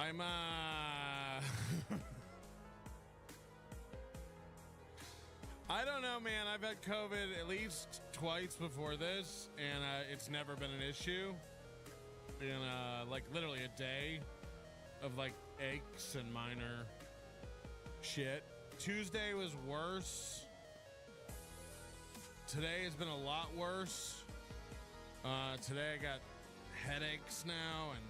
I'm I don't know, man. I've had COVID at least twice before this, and it's never been an issue. In like literally a day of like aches and minor shit. Tuesday was worse. Today has been a lot worse. Today I got headaches now, and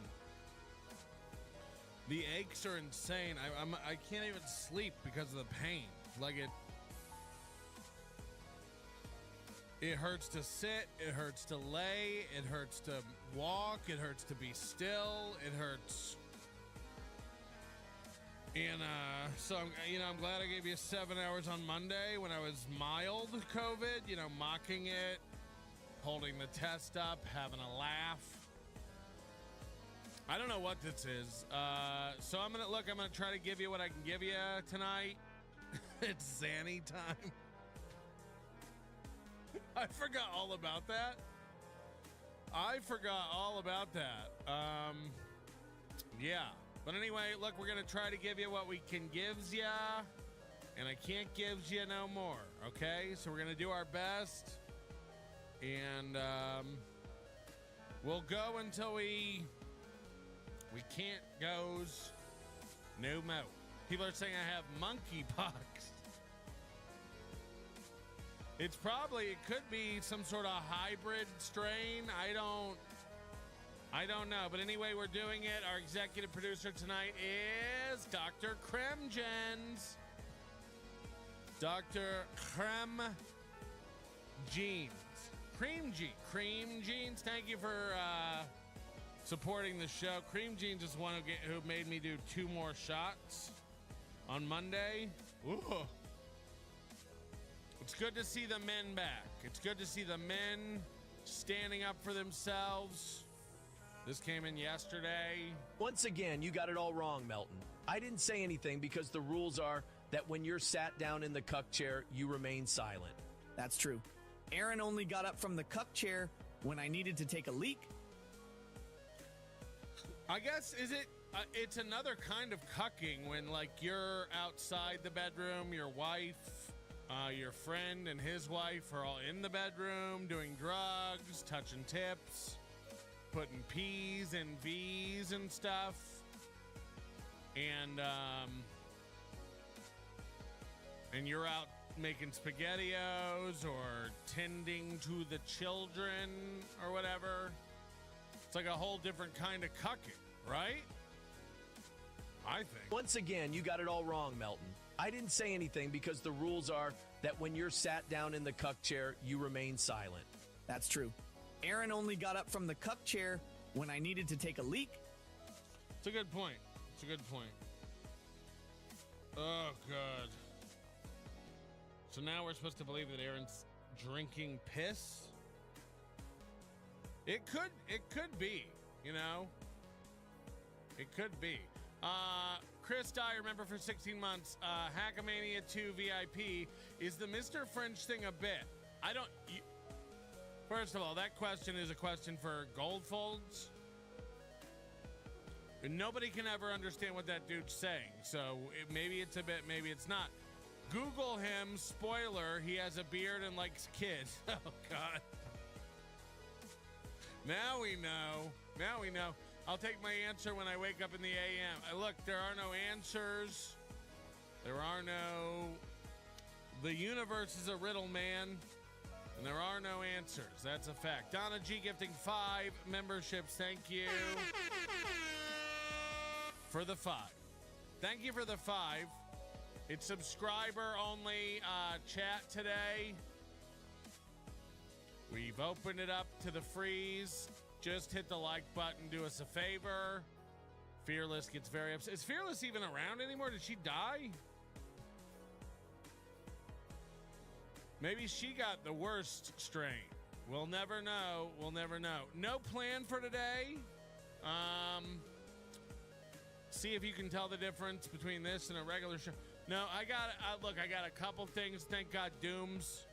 the aches are insane. I can't even sleep because of the pain. Like it hurts to sit, it hurts to lay, it hurts to walk, it hurts to be still, it hurts. And so I'm glad I gave you 7 hours on Monday when I was mild COVID, mocking it, holding the test up, having a laugh. I don't know what this is. So I'm gonna try to give you what I can give you tonight. It's Zanny time. I forgot all about that. Yeah. But anyway, look, we're going to try to give you what we can gives ya. And I can't gives you no more. Okay? So we're going to do our best. And we'll go until we can't goes no more. People are saying I have monkeypox. It could be some sort of hybrid strain. I don't know. But anyway, we're doing it. Our executive producer tonight is Dr. Kremgens. Dr. Krem Jeans. Cream Jeans. Thank you for supporting the show. Cream Jeans is one who made me do 2 more shots on Monday. Ooh. It's good to see the men back. It's good to see the men standing up for themselves. This came in yesterday. Once again, you got it all wrong, Melton. I didn't say anything because the rules are that when you're sat down in the cuck chair, you remain silent. That's true. Aaron only got up from the cuck chair when I needed to take a leak. I guess, it's another kind of cucking when, like, you're outside the bedroom, your wife, your friend and his wife are all in the bedroom doing drugs, touching tips, putting P's and V's and stuff. And you're out making SpaghettiOs or tending to the children or whatever. It's like a whole different kind of cucking, right? I think. Once again, you got it all wrong, Melton. I didn't say anything because the rules are that when you're sat down in the cuck chair, you remain silent. That's true. Aaron only got up from the cuck chair when I needed to take a leak. It's a good point. Oh, God. So now we're supposed to believe that Aaron's drinking piss? It could be, It could be. Chris Dyer, member for 16 months. Hackamania 2 VIP. Is the Mr. French thing a bit? First of all, that question is a question for Goldfolds. And nobody can ever understand what that dude's saying. So maybe it's a bit, maybe it's not. Google him. Spoiler, he has a beard and likes kids. Oh, God. Now we know. I'll take my answer when I wake up in the AM. Look, there are no answers. The universe is a riddle, man. And there are no answers. That's a fact. Donna G gifting 5 memberships. Thank you for the 5. Thank you for the 5. It's subscriber only chat today. We've opened it up to the freeze. Just hit the like button. Do us a favor. Fearless gets very upset. Is Fearless even around anymore? Did she die? Maybe she got the worst strain. We'll never know. No plan for today. See if you can tell the difference between this and a regular show. No, I got a couple things. Thank God Doom's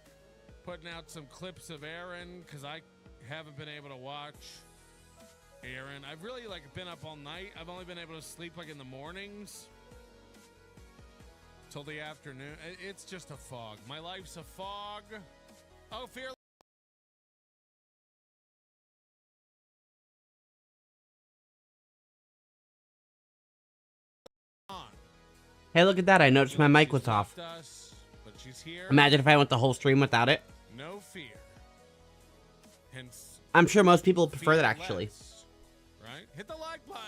putting out some clips of Aaron because I haven't been able to watch Aaron. I've really like been up all night. I've only been able to sleep like in the mornings till the afternoon. It's just a fog. My life's a fog. Oh, fear. Hey, look at that. I noticed my mic was off. Us, but she's here. Imagine if I went the whole stream without it. No fear. Hence, I'm sure most people prefer that, actually. less, right? Hit the like button.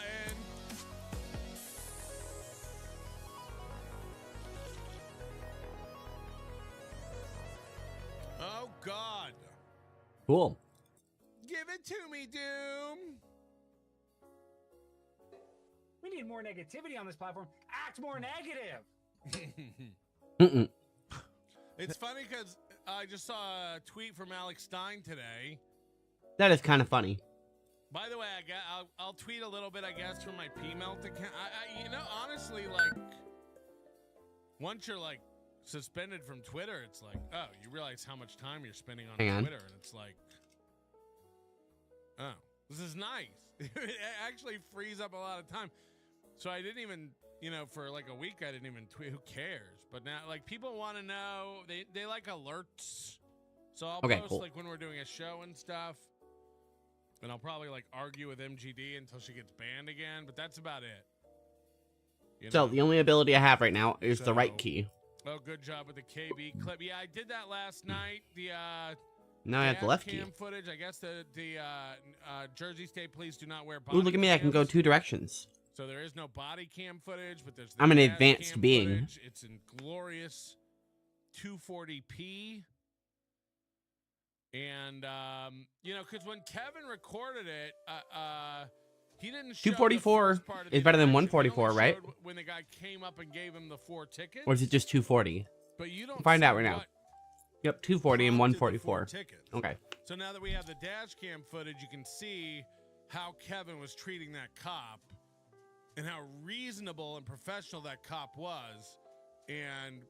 Oh, God. Cool. Give it to me, Doom. We need more negativity on this platform. Act more negative. Mm-mm. It's funny because I just saw a tweet from Alex Stein today. That is kind of funny. By the way, I'll tweet a little bit, I guess, from my P-Melt account. You know, honestly, like, once you're, like, suspended from Twitter, it's like, oh, you realize how much time you're spending on Twitter. And it's like, oh, this is nice. It actually frees up a lot of time. So I didn't even, you know, for like a week, I didn't even tweet. Who cares? But now, like, people want to know. They like alerts. So I'll post, cool. like, when we're doing a show and stuff. And I'll probably, like, argue with MGD until she gets banned again. But that's about it. You So know? the only ability I have right now is the right key. Oh, good job with the KB clip. Yeah, I did that last night. The Now I have the left key. cam footage. I guess the Jersey State police do not wear body Ooh, look at me. I can go cams. 2 directions. So there is no body cam footage, but there's the I'm an dash advanced cam being. footage. It's in glorious 240p. And, you know, because when Kevin recorded it, he didn't show 244 the first part of the is better than interaction. He 144, only right? showed when the guy came up and gave him the 4 tickets. Or is it just 240? But you don't Find see out right now. what Yep, 240 and prompted the 4 144. tickets. Okay. So now that we have the dash cam footage, you can see how Kevin was treating that cop and how reasonable and professional that cop was. And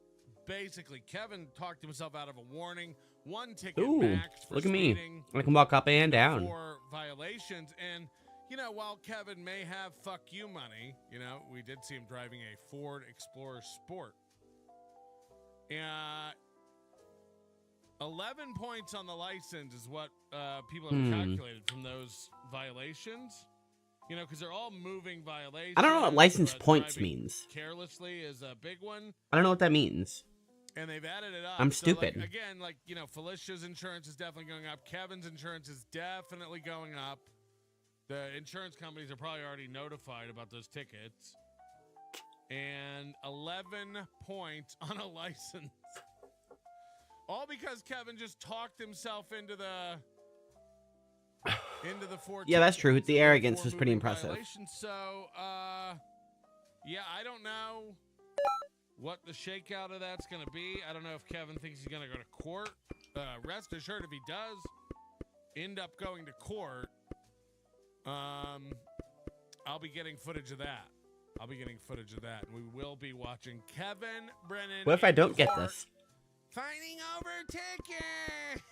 basically, Kevin talked himself out of a warning. 1 ticket Ooh, max for look at me. speeding, I can walk up and down. 4 violations. And, you know, while Kevin may have fuck you money, you know, we did see him driving a Ford Explorer Sport. 11 points on the license is what people have calculated from those violations. You know, because they're all moving violations. I don't know what license but points driving means. Carelessly is a big one. I don't know what that means. And they've added it up. I'm So, stupid. like, again, like, you know, Felicia's insurance is definitely going up. Kevin's insurance is definitely going up. The insurance companies are probably already notified about those tickets. And 11 points on a license. All because Kevin just talked himself into the 4 Yeah, that's tickets, true. The arrogance 4 was pretty moving impressive. violations. So, yeah, I don't know what the shakeout of that's going to be. I don't know if Kevin thinks he's going to go to court. Rest assured, if he does end up going to court, I'll be getting footage of that. And we will be watching Kevin Brennan. What if I in don't get court this? Fighting over tickets.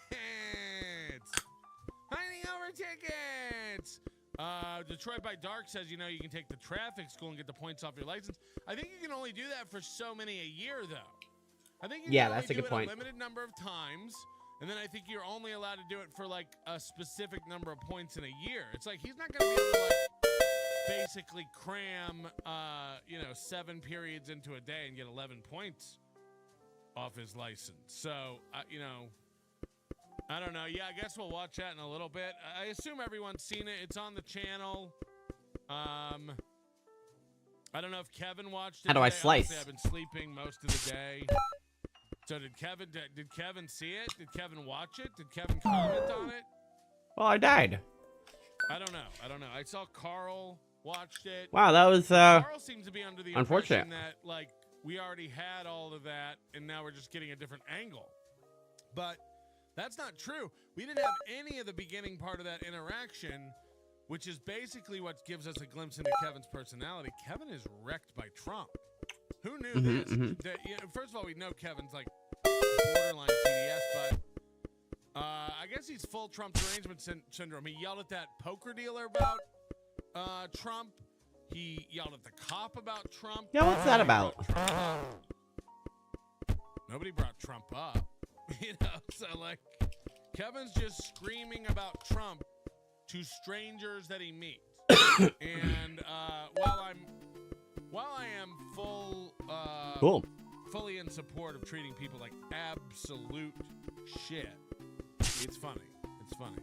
Detroit by Dark says, you know, you can take the traffic school and get the points off your license. I think you can only do that for so many a year, though. I think you can only that's a do good it point. a limited number of times, and then I think you're only allowed to do it for like a specific number of points in a year. It's like he's not going to be able to like basically cram, 7 periods into a day and get 11 points off his license. So, you know, I don't know. Yeah, I guess we'll watch that in a little bit. I assume everyone's seen it. It's on the channel. I don't know if Kevin watched it. How do I today. slice? Honestly, I've been sleeping most of the day. So did Kevin see it? Did Kevin watch it? Did Kevin comment on it? Well, I died. I don't know. I saw Carl watched it. Wow, that was Carl seems to be under the unfortunate. impression that like we already had all of that and now we're just getting a different angle. But that's not true. We didn't have any of the beginning part of that interaction, which is basically what gives us a glimpse into Kevin's personality. Kevin is wrecked by Trump. Who knew this? First of all, we know Kevin's like borderline CDS, but I guess he's full Trump derangement syndrome. He yelled at that poker dealer about Trump. He yelled at the cop about Trump. Yeah, what's that about? Nobody brought Trump up. You know, so like Kevin's just screaming about Trump to strangers that he meets. And while I am fully in support of treating people like absolute shit, it's funny. It's funny.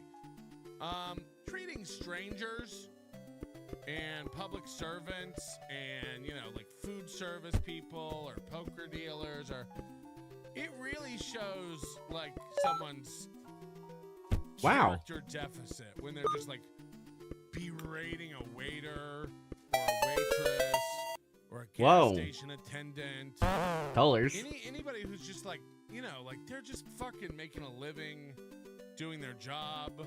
Treating strangers and public servants and, you know, like food service people or poker dealers, or it really shows like someone's character deficit when they're just like berating a waiter or a waitress or a gas station attendant. Colors. Anybody who's just like, you know, like they're just fucking making a living doing their job,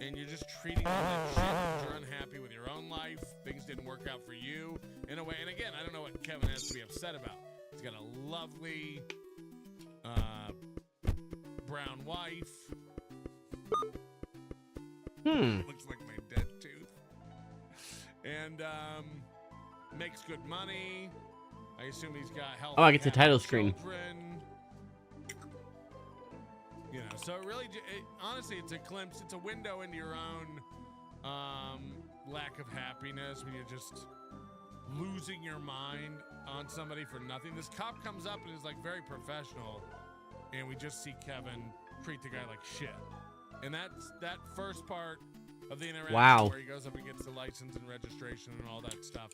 and you're just treating them like shit because you're unhappy with your own life. Things didn't work out for you in a way. And again, I don't know what Kevin has to be upset about. He's got a lovely brown wife. Looks like my dead tooth. And makes good money. I assume he's got health. Oh, I get the title screen. You know, so really, honestly, it's a glimpse. It's a window into your own lack of happiness when you're just losing your mind on somebody for nothing. This cop comes up and is like very professional, and we just see Kevin treat the guy like shit. And that's that first part of the interaction where he goes up and gets the license and registration and all that stuff.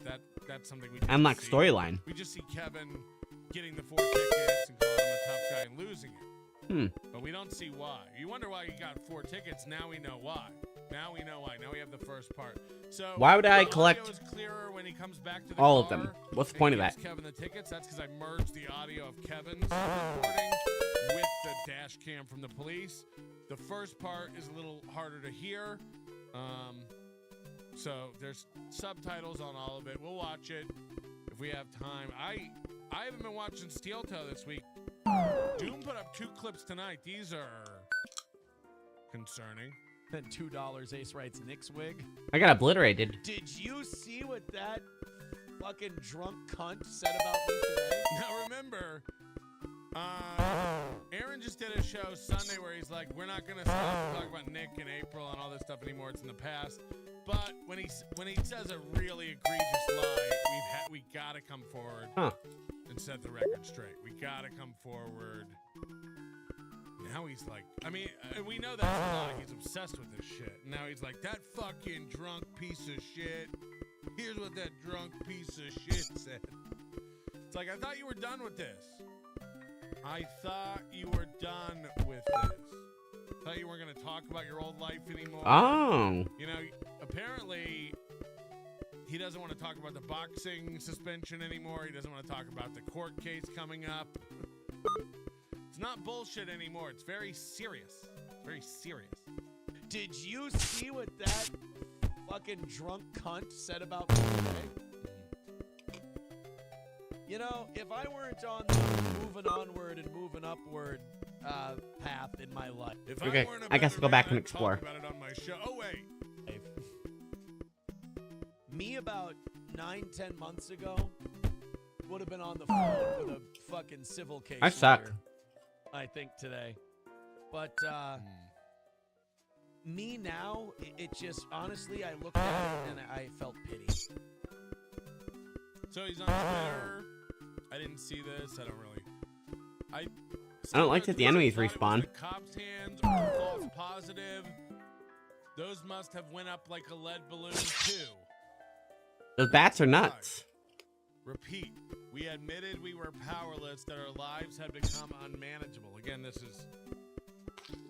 That's something we and like storyline. We just see Kevin getting the 4 tickets and calling him a tough guy and losing it. But we don't see why. You wonder why he got 4 tickets. Now we know why. Now we know why. Now we have the first part. So why would I collect when he comes back to the all car of them? What's the point of that? Kevin the tickets. That's because I merged the audio of Kevin's recording with the dash cam from the police. The first part is a little harder to hear. So there's subtitles on all of it. We'll watch it if we have time. I haven't been watching Steel Toe this week. Doom put up 2 clips tonight. These are concerning. Then $2 Ace Wright's Nick's wig. I got obliterated. Did you see what that fucking drunk cunt said about me today? Now remember, Aaron just did a show Sunday where he's like, we're not gonna stop talking about Nick and April and all this stuff anymore. It's in the past. But when he says a really egregious lie, we gotta come forward and set the record straight. We gotta come forward. Now he's like, I mean, we know that's a lie. He's obsessed with this shit. Now he's like, that fucking drunk piece of shit. Here's what that drunk piece of shit said. It's like, I thought you were done with this. I thought you were done with this. I thought you weren't going to talk about your old life anymore. Oh. You know, apparently he doesn't want to talk about the boxing suspension anymore. He doesn't want to talk about the court case coming up. It's not bullshit anymore. It's very serious. Very serious. Did you see what that fucking drunk cunt said about me today? You know, if I weren't on the moving onward and moving upward path in my life. Okay, I guess I'll go back and explore. About it on my show. Oh, wait. Me about 9-10 months ago would have been on the phone with a fucking civil case. I suck. Lawyer, I think today. But me now, it just, honestly, I looked at it and I felt pity. So he's on Twitter. I didn't see this. I don't really. I don't like that the enemies respawn. The cops' hands are false positive. Those must have went up like a lead balloon too. Those bats are nuts. Repeat. We admitted we were powerless, that our lives had become unmanageable. Again, this is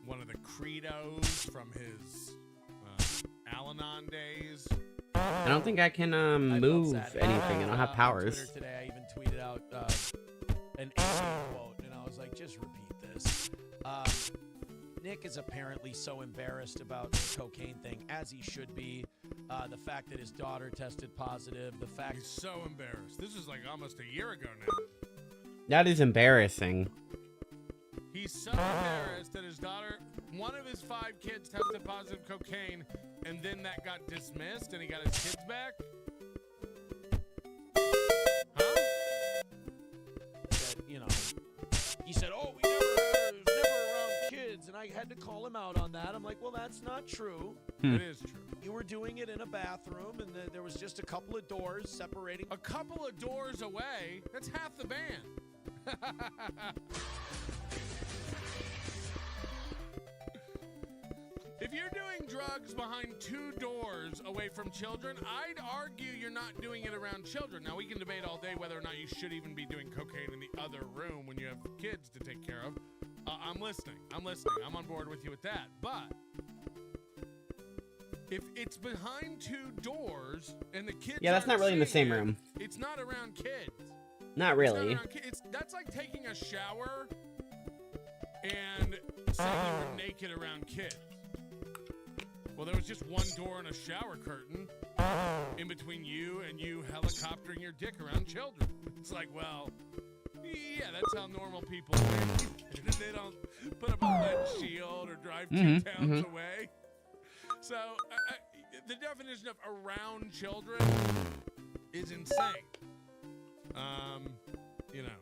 one of the credos from his Al-Anon days. I don't think I can move anything. I don't have powers. On Twitter today, I even tweeted out an quote, and I was like, just repeat this. Nick is apparently so embarrassed about the cocaine thing, as he should be. The fact that his daughter tested positive. The fact he's so embarrassed. This is like almost a year ago now. That is embarrassing. He's so embarrassed that his daughter, one of his 5 kids, tested positive cocaine. and then that got dismissed and he got his kids back? Huh? That, you know, he said, "Oh, we never was never around kids," and I had to call him out on that. I'm like, "Well, that's not true. It is true. You were doing it in a bathroom, and there was just a couple of doors separating." A couple of doors away, that's half the band. If you're doing drugs behind 2 doors away from children, I'd argue you're not doing it around children. Now, we can debate all day whether or not you should even be doing cocaine in the other room when you have kids to take care of. I'm listening. I'm on board with you with that. But if it's behind 2 doors and the kids Yeah, that's not really in the seeing same it, room. It's not around kids. Not really. That's like taking a shower and saying you were naked around kids. Well, there was just one door and a shower curtain in between you and you helicoptering your dick around children. It's like, well, yeah, that's how normal people think. They don't put up a lead shield or drive 2 towns away. So the definition of around children is insane. You know.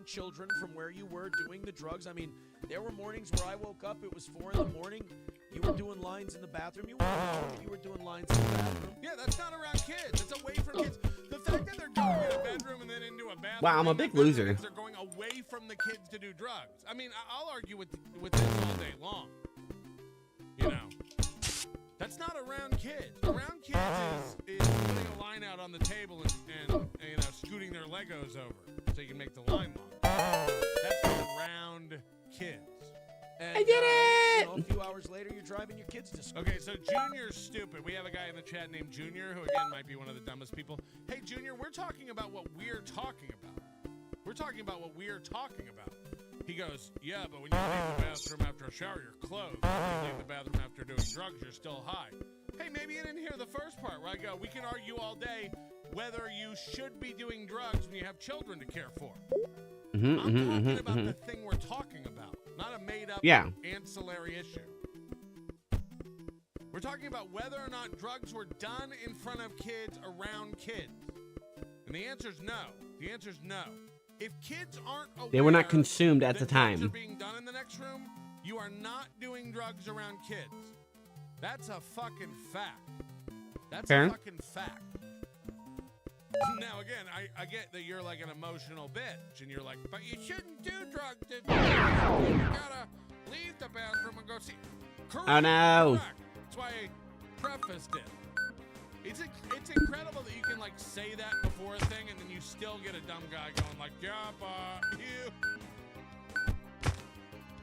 Children from where you were doing the drugs. I mean, there were mornings where I woke up, it was 4 in the morning. You were doing lines in the bathroom. You were doing lines in the bathroom. Yeah, that's not around kids. It's away from kids. The fact that they're going in a bedroom and then into a bathroom. Wow, I'm a big loser. They're going away from the kids to do drugs. I mean, I'll argue with this all day long. You know, that's not around kids. Around kids is putting a line out on the table and you know, scooting their Legos over so you can make the line long. That's around kids. And, I did it! You know, a few hours later, you're driving your kids to school. Okay, so Junior's stupid. We have a guy in the chat named Junior, who again might be one of the dumbest people. Hey, Junior, we're talking about what we're talking about. We're talking about what we're talking about. He goes, yeah, but when you leave the bathroom after a shower, you're clothed. When you leave the bathroom after doing drugs, you're still high. Hey, maybe you didn't hear the first part where I go, we can argue all day whether you should be doing drugs when you have children to care for. I'm talking about the thing we're talking about, not a made-up ancillary issue. We're talking about whether or not drugs were done in front of kids, around kids. And the answer is no. The answer is no. If kids aren't aware They were not consumed at the that drugs time. are being done in the next room, you are not doing drugs around kids. That's a fucking fact. That's Fair. a fucking fact. Now, again, I get that you're like an emotional bitch, and you're like, but you shouldn't do drugs. You gotta leave the bathroom and go see. Correct, Oh, no. correct. That's why I prefaced it. It's incredible that you can like say that before a thing, and then you still get a dumb guy going like, yeah, but you.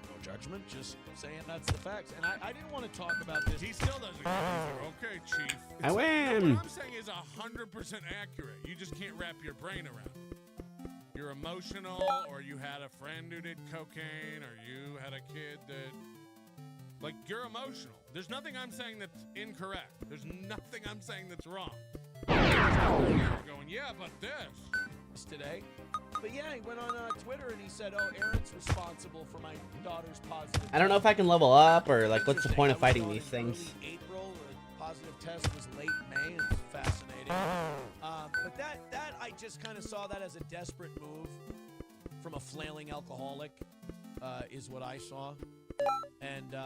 No judgment, just saying that's the facts. And I didn't want to talk about this. He still doesn't. He's like, okay, chief. I win. What I'm saying is 100% accurate. You just can't wrap your brain around it. You're emotional, or you had a friend who did cocaine, or you had a kid that. Like, you're emotional. There's nothing I'm saying that's incorrect. There's nothing I'm saying that's wrong. You're going, yeah, but this. Today. But yeah, he went on Twitter and he said, oh, Aaron's responsible for my daughter's positive I don't know if I can level up or like what's the point of fighting these things. Early April, the positive test was late May. It's fascinating. But that I just kind of saw that as a desperate move from a flailing alcoholic, is what I saw. And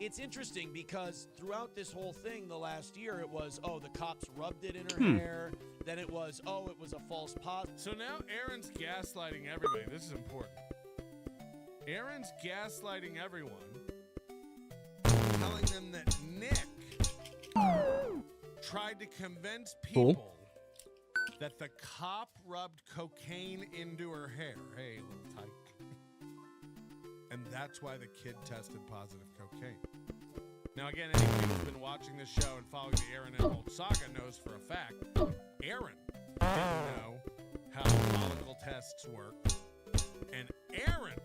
it's interesting because throughout this whole thing the last year, it was, oh, the cops rubbed it in her hair. Then it was, oh, it was a false positive. So now Aaron's gaslighting everybody. This is important. Aaron's gaslighting everyone, telling them that Nick tried to convince people that the cop rubbed cocaine into her hair. Hey, little tyke. And that's why the kid tested positive cocaine. Now, again, anyone who's been watching this show and following the Aaron and Holt saga knows for a fact, Aaron didn't know how follicle tests work. And Aaron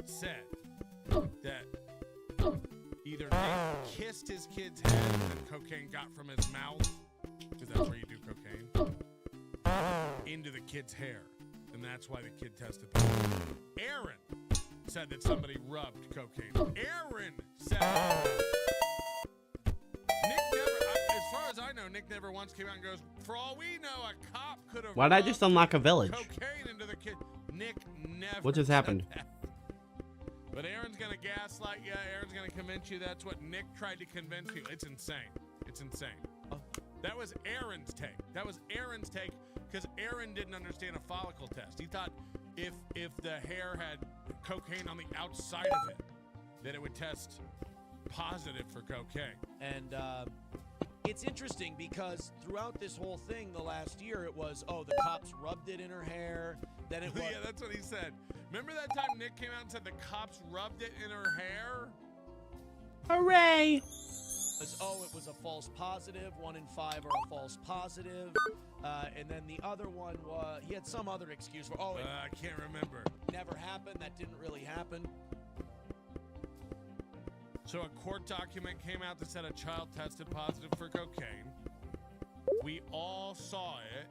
said that either Nick kissed his kid's head and cocaine got from his mouth, because that's where you do cocaine, into the kid's hair. And that's why the kid tested positive. Aaron said that somebody rubbed cocaine. Aaron said Nick never once came out and goes, for all we know, a cop could have Why did I just unlock a village? cocaine into the kid. Nick never What just said happened? that. But Aaron's going to gaslight you. Aaron's going to convince you that's what Nick tried to convince you. It's insane. It's insane. That was Aaron's take. That was Aaron's take because Aaron didn't understand a follicle test. He thought if the hair had cocaine on the outside of it, that it would test positive for cocaine. And it's interesting because throughout this whole thing, the last year, it was, oh, the cops rubbed it in her hair. Then it was. Yeah, that's what he said. Remember that time Nick came out and said the cops rubbed it in her hair? Hooray! It was a false positive. 1 in 5 are a false positive. And then the other one was, he had some other excuse for, it I can't remember. never happened. That didn't really happen. So a court document came out that said a child tested positive for cocaine. We all saw it.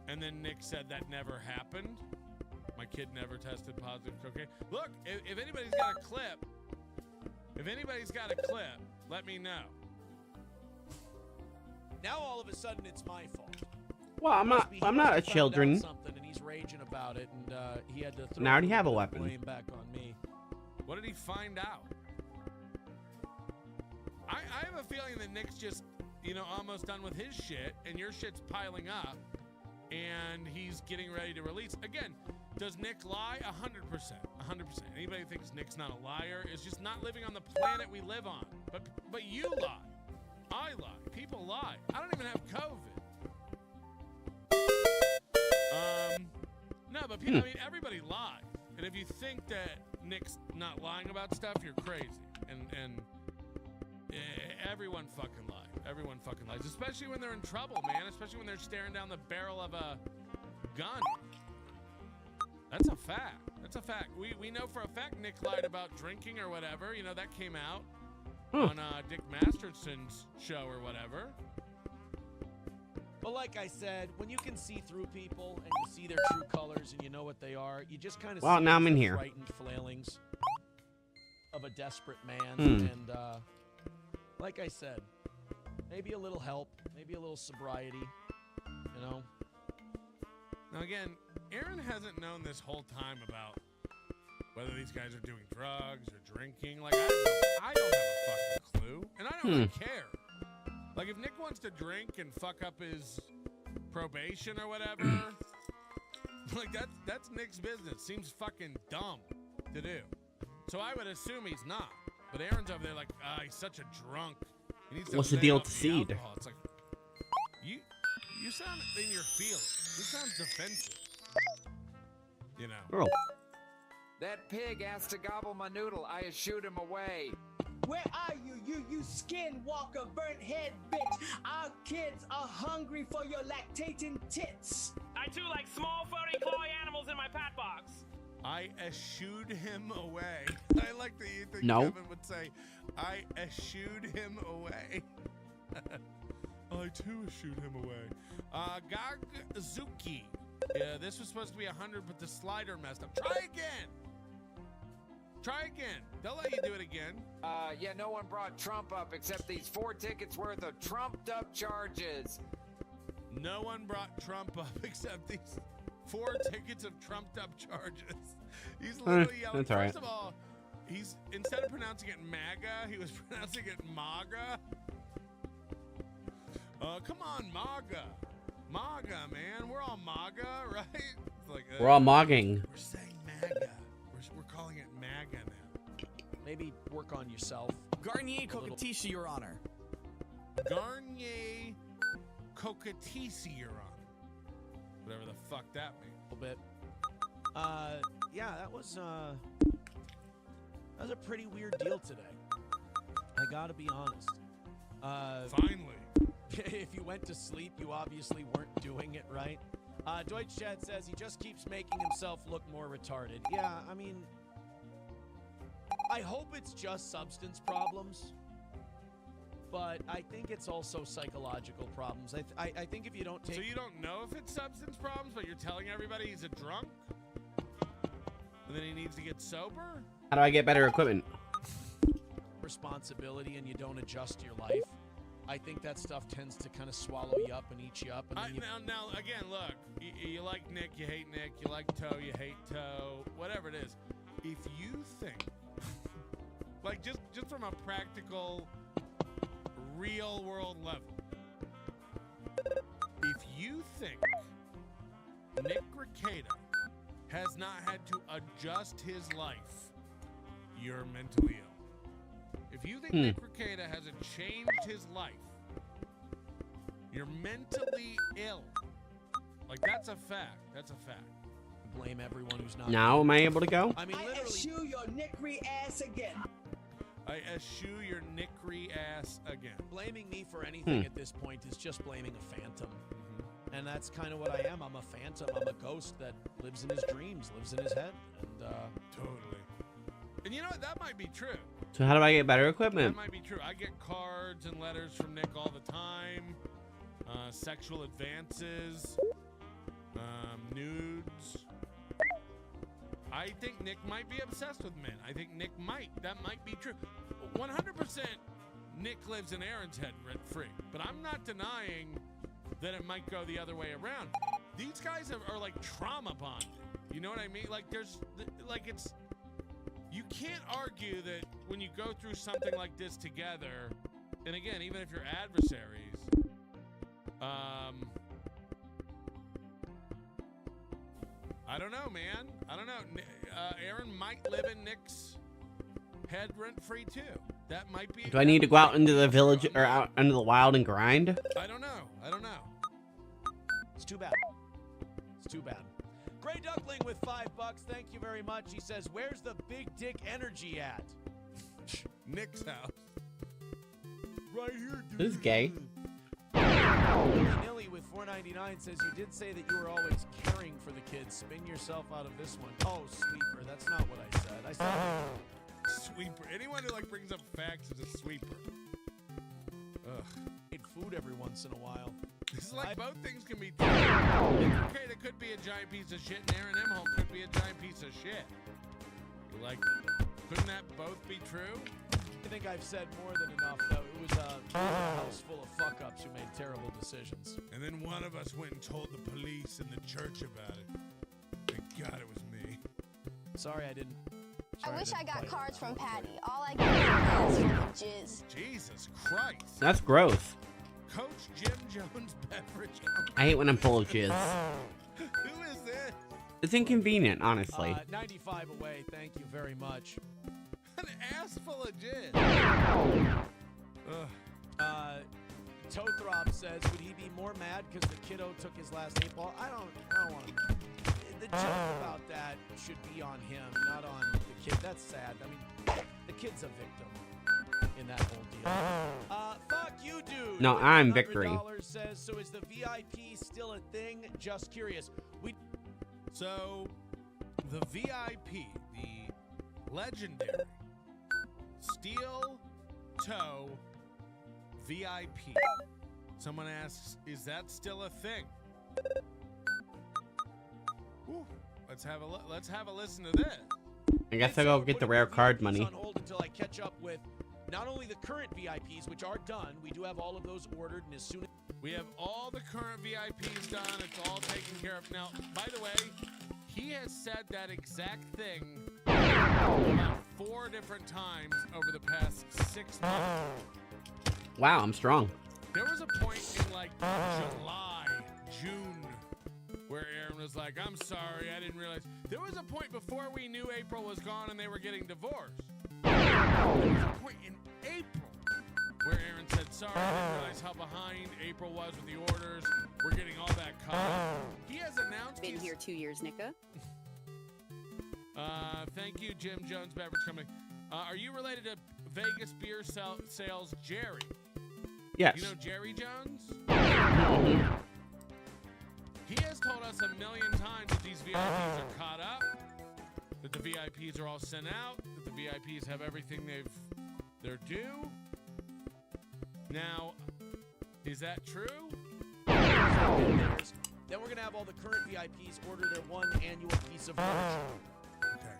And then Nick said that never happened. My kid never tested positive for cocaine. Look, if anybody's got a clip, let me know. Now all of a sudden it's my fault. Well, I'm not a Found out children. something and he's raging about it, and he had to throw And I already have a the weapon. blame back on me. What did he find out? I have a feeling that Nick's just, almost done with his shit, and your shit's piling up, and he's getting ready to release. Again, does Nick lie? 100%. 100%. Anybody who thinks Nick's not a liar is just not living on the planet we live on. But you lie. I lie. People lie. I don't even have COVID. No, but people, everybody lies. And if you think that Nick's not lying about stuff, you're crazy. And everyone fucking lies. Everyone fucking lies. Especially when they're in trouble, man. Especially when they're staring down the barrel of a gun. That's a fact. That's a fact. We know for a fact Nick lied about drinking or whatever. That came out on Dick Masterson's show or whatever. But like I said, when you can see through people and you see their true colors and you know what they are, you just kind of see now I'm in the here. frightened flailings of a desperate man. And like I said, maybe a little help, maybe a little sobriety, Now again, Aaron hasn't known this whole time about whether these guys are doing drugs or drinking. Like, I don't have a fucking clue, and I don't really care. Like, if Nick wants to drink and fuck up his probation or whatever, like, that's Nick's business. Seems fucking dumb to do. So I would assume he's not. But Aaron's over there like, he's such a drunk. He needs to What's the lay deal off with the seed? alcohol. It's like, you sound in your feelings. You sound defensive. Girl. That pig asked to gobble my noodle. I shooed him away. Where are you, you skinwalker, burnt head bitch? Our kids are hungry for your lactating tits. I too like small furry claw animals in my pat box. I eschewed him away. I like that you think No. Kevin would say, I eschewed him away. I too eschewed him away. Gagzuki. Yeah, this was supposed to be 100, but the slider messed up. Try again. Try again. They'll let you do it again. Yeah, no one brought Trump up except these 4 tickets worth of trumped up charges. No one brought Trump up except these 4 tickets of trumped up charges. He's literally yelling. that's all right. First of all, he's instead of pronouncing it MAGA, he was pronouncing it MAGA. Come on, MAGA. MAGA, man. We're all MAGA, right? It's like, We're all mogging. We're saying MAGA. We're calling it MAGA now. maybe work on yourself. Garnier Coquetiche, Your Honor. Garnier Coquetice, Your Honor. Whatever the fuck that means. A little bit. Yeah, that was a pretty weird deal today. I gotta be honest. Finally. If you went to sleep, you obviously weren't doing it right. Deutsch Chat says he just keeps making himself look more retarded. Yeah, I mean, I hope it's just substance problems, but I think it's also psychological problems. I think if you don't take... So you don't know if it's substance problems, but you're telling everybody he's a drunk? And then he needs to get sober? How do I get better equipment? responsibility and you don't adjust your life, I think that stuff tends to kind of swallow you up and eat you up. And then Now, again, look, you like Nick, you hate Nick. You like Toe, you hate Toe. Whatever it is. If you think, like just from a practical, real world level, if you think Nick Rekieta has not had to adjust his life, you're mentally ill. If you think Nick Rekieta hasn't changed his life, you're mentally ill. Like, that's a fact. That's a fact. blame everyone who's not. Now am I able to go? I mean, I literally. eschew your nickery ass again. I eschew your nickery ass again. Blaming me for anything at this point is just blaming a phantom. And that's kind of what I am. I'm a phantom. I'm a ghost that lives in his dreams, lives in his head. And Totally. And you know what? That might be true. So how do I get better equipment? That might be true. I get cards and letters from Nick all the time. Sexual advances. Nudes. I think Nick might be obsessed with men. I think Nick might. That might be true. 100% Nick lives in Aaron's head rent free. But I'm not denying that it might go the other way around. These guys are like trauma bonded. You know what I mean? Like it's, you can't argue that when you go through something like this together, and again, even if you're adversaries, I don't know, man. I don't know. Aaron might live in Nick's head rent free too. That might be. Do I need to go out into the village or out into the wild and grind? I don't know. it's too bad. It's too bad. Gray Duckling with $5. Thank you very much. He says, "Where's the big dick energy at?" Nick's house. Right here, dude. This is gay. Nilly with $4.99 says, "You did say that you were always caring for the kids. Spin yourself out of this one." Oh, sweeper. That's not what I said. I said Sweeper. Anyone who like brings up facts is a sweeper. Ugh. eat food every once in a while. This is like both things can be true. Okay, that could be a giant piece of shit, and Aaron Emholt could be a giant piece of shit. Like, couldn't that both be true? I think I've said more than enough, though. It was a house full of fuck-ups who made terrible decisions. And then one of us went and told the police and the church about it. Thank God it was me. Sorry, I didn't. I wish I got quite cards from remember. Patty. All I got was jizz. Jesus Christ. That's gross. Coach Jim Jones beverage. I hate when I'm full of jizz. Who is this? It's inconvenient, honestly. 95 away. Thank you very much. An ass full of jizz. Ugh. Tothrop says, "Would he be more mad because the kiddo took his last 8 ball?" I don't want to. The joke about that should be on him, not on the kid. That's sad. I mean, the kid's a victim in that whole deal. Fuck you, dude. No, I'm Victory. $100 says, "So is the VIP still a thing? Just curious." So, the VIP, the legendary Steel Toe VIP. Someone asks, is that still a thing? Whew. Let's have a listen to this. I guess I'll go get the rare card money. On hold until I catch up with not only the current VIPs, which are done. We do have all of those ordered, and as soon as We have all the current VIPs done. It's all taken care of. Now, by the way, he has said that exact thing about 4 different times over the past 6 months. Wow, I'm strong. There was a point in like July, June, where Aaron was like, "I'm sorry, I didn't realize." There was a point before we knew April was gone and they were getting divorced. There was a point in April where Aaron said, "Sorry, I didn't realize how behind April was with the orders. We're getting all that caught." He has announced Been here 2 years, Nika. Thank you, Jim Jones Beverage Company. Are you related to Vegas beer sales Jerry? Yes. You know Jerry Jones? He has told us a million times that these VIPs are caught up, that the VIPs are all sent out, that the VIPs have everything they're due. Now, is that true? then we're gonna have all the current VIPs order their 1 annual piece of merch. Okay.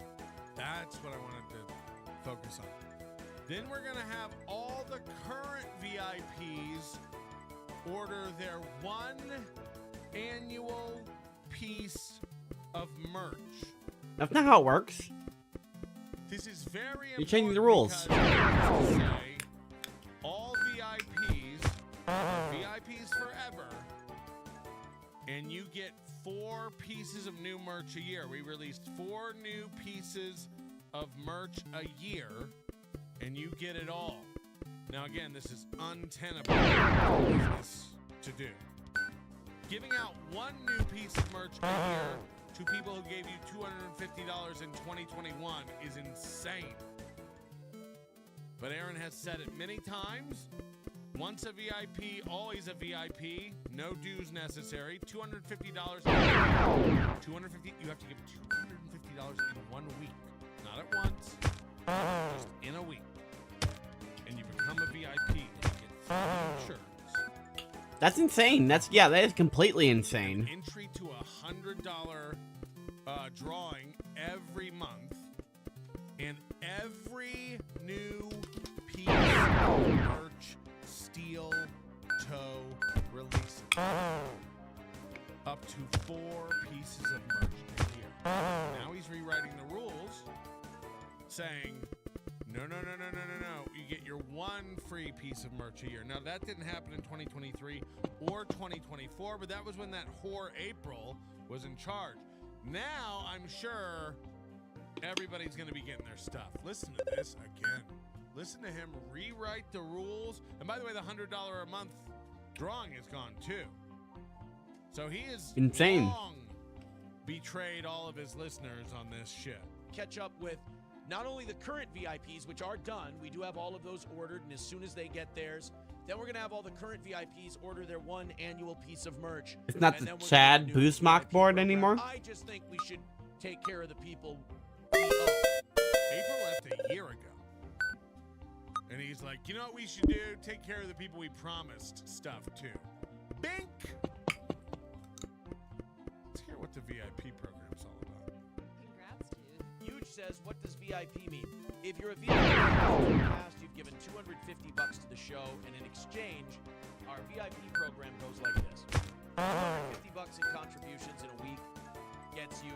That's what I wanted to focus on. Then we're going to have all the current VIPs order their one annual piece of merch. That's not how it works. This is very important. You're changing the rules. Because say all VIPs are VIPs forever, and you get 4 pieces of new merch a year. We released 4 new pieces of merch a year, and you get it all. Now, again, this is untenable business to do. Giving out one new piece of merch a year to people who gave you $250 in 2021 is insane. But Aaron has said it many times. Once a VIP, always a VIP. No dues necessary. $250. $250. You have to give $250 in 1 week, not at once, just in a week. And you become a VIP and you get 3 shirts. That's insane. That is completely insane. Entry to a $100 drawing every month, and every new piece of merch Steel Toe releases up to 4 pieces of merch a year. Now he's rewriting the rules, saying, no. You get your 1 free piece of merch a year. Now, that didn't happen in 2023 or 2024, but that was when that whore April was in charge. Now, I'm sure everybody's going to be getting their stuff. Listen to this again. Listen to him rewrite the rules. And by the way, the $100 a month drawing is gone too. So he is insane. Long betrayed all of his listeners on this shit. Catch up with not only the current VIPs, which are done. We do have all of those ordered, and as soon as they get theirs, then we're going to have all the current VIPs order their 1 annual piece of merch. It's not the Chad Boosmock board anymore. I just think we should take care of the people we owe. April left a year ago. And he's like, you know what we should do? Take care of the people we promised stuff to. Bink! Let's hear what the VIP program's all about. Congrats, dude. Huge says, what does VIP mean? If you're a VIP in the past, you've given $250 to the show, and in exchange, our VIP program goes like this. $250 in contributions in a week gets you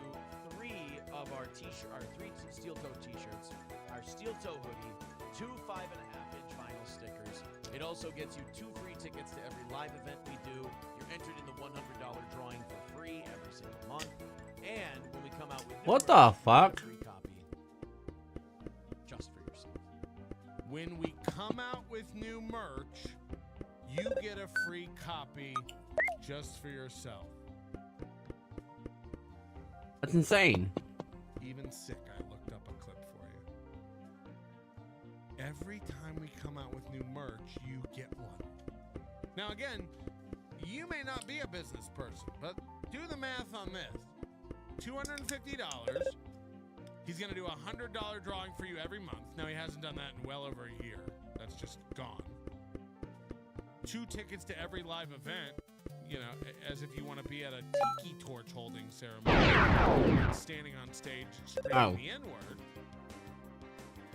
3 of our our 3 steel toe t-shirts, our steel toe hoodie, 2 5.5-inch vinyl stickers. It also gets you 2 free tickets to every live event we do. You're entered in the $100 drawing for free every single month. And when we come out with what the fuck? Free copy just for yourself. When we come out with new merch, you get a free copy just for yourself. That's insane. Even sick, I looked up a clip for you. Every time we come out with new merch, you get one. Now again, you may not be a business person, but do the math on this. $250. He's going to do a $100 drawing for you every month. Now, he hasn't done that in well over a year. That's just gone. 2 tickets to every live event, you know, as if you want to be at a tiki torch holding ceremony, standing on stage screaming the N-word.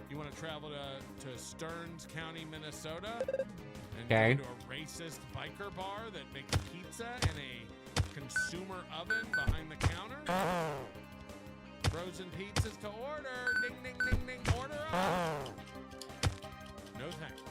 You want to travel to Stearns County, Minnesota, and go to a racist biker bar that makes pizza in a consumer oven behind the counter? Frozen pizzas to order. Ding, ding, ding, ding. Order up. No thanks.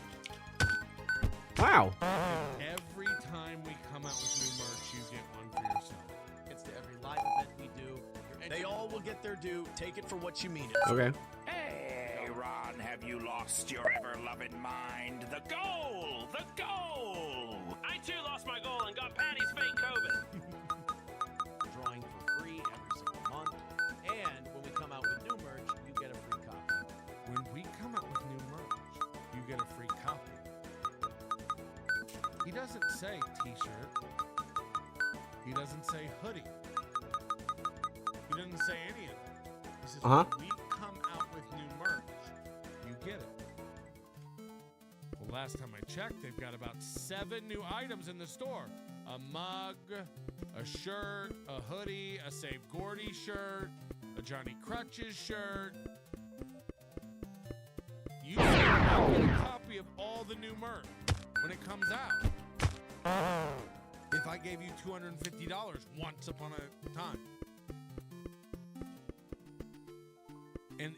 Wow. And every time we come out with new merch, you get one for yourself. It's to every live event we do. They all will get their due. Take it for what you mean it. Okay. Hey, Ron, have you lost your ever-loving mind? The goal! The goal! I too lost my goal and got Patty's fake COVID. Drawing for free every single month. And when we come out with new merch, you get a free copy. When we come out with new merch, you get a free copy. He doesn't say t-shirt. He doesn't say hoodie. He doesn't say any of it. He says, when we come out with new merch, you get it. Well, last time I checked, they've got about 7 new items in the store. A mug, a shirt, a hoodie, a Save Gordy shirt, a Johnny Crutches shirt. You get a copy of all the new merch when it comes out. If I gave you $250 once upon a time. And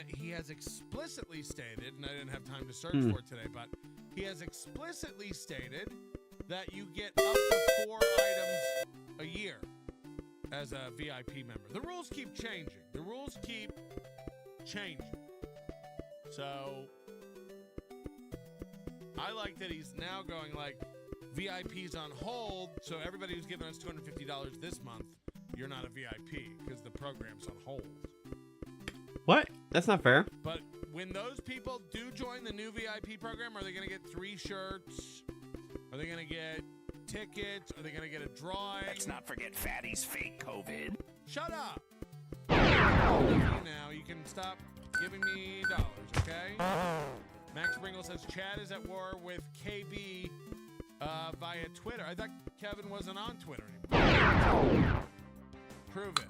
he has explicitly stated, and I didn't have time to search for it today, but he has explicitly stated that you get up to 4 items a year as a VIP member. The rules keep changing. So I like that he's now going like VIP's on hold. So everybody who's giving us $250 this month, you're not a VIP because the program's on hold. What? That's not fair. But when those people do join the new VIP program, are they going to get 3 shirts? Are they going to get tickets? Are they going to get a drawing? Let's not forget Fatty's fake COVID. Shut up. Now you can stop giving me dollars, okay? Max Bringle says Chad is at war with KB via Twitter. I thought Kevin wasn't on Twitter anymore. Prove it.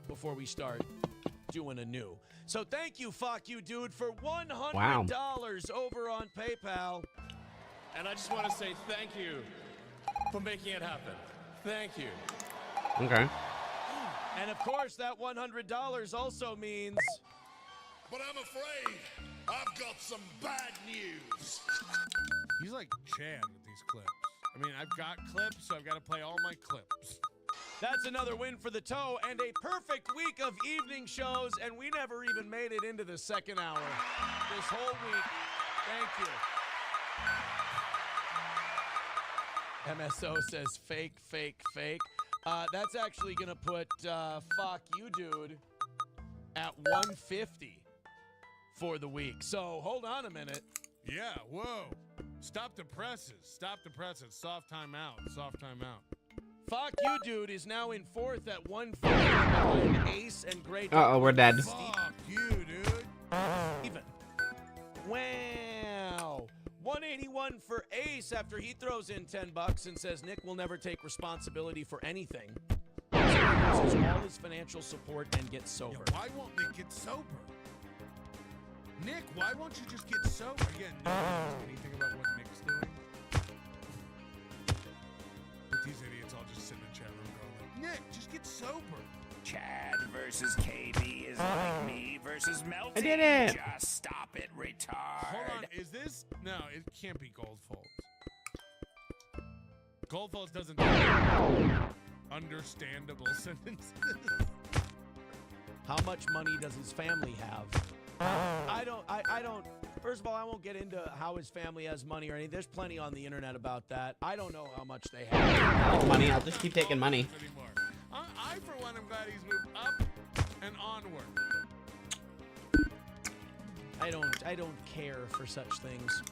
Before we start doing a new. So thank you, fuck you, dude, for $100 over on PayPal. And I just want to say thank you for making it happen. Thank you. Okay. And of course, that $100 also means. But I'm afraid I've got some bad news. He's like Chad with these clips. I mean, I've got clips, so I've got to play all my clips. That's another win for the toe and a perfect week of evening shows, and we never even made it into the second hour this whole week. Thank you. MSO says fake, fake, fake. That's actually going to put fuck you, dude, at 150 for the week. So hold on a minute. Yeah, whoa. Stop the presses. Soft timeout. Fuck you, dude, is now in 4th at 150 behind Ace and Great. Uh-oh, we're dead. Fuck you, dude. Even. Wow. 181 for Ace after he throws in $10 and says Nick will never take responsibility for anything. So he loses all his financial support and gets sober. Yeah, why won't Nick get sober? Nick, why won't you just get sober? Again, no one knows anything about what Nick's doing. But these idiots all just sit in the chat room going like, Nick, just get sober. Chad versus KB is like me versus Melty. I did it. Just stop it, retard. Hold on, is this? No, it can't be Goldfolds. Goldfolds doesn't do understandable sentences. How much money does his family have? I don't. First of all, I won't get into how his family has money or anything. There's plenty on the internet about that. I don't know how much they have. Money, I'll just keep taking money. I, for one, am glad he's moved up and onward. I don't care for such things.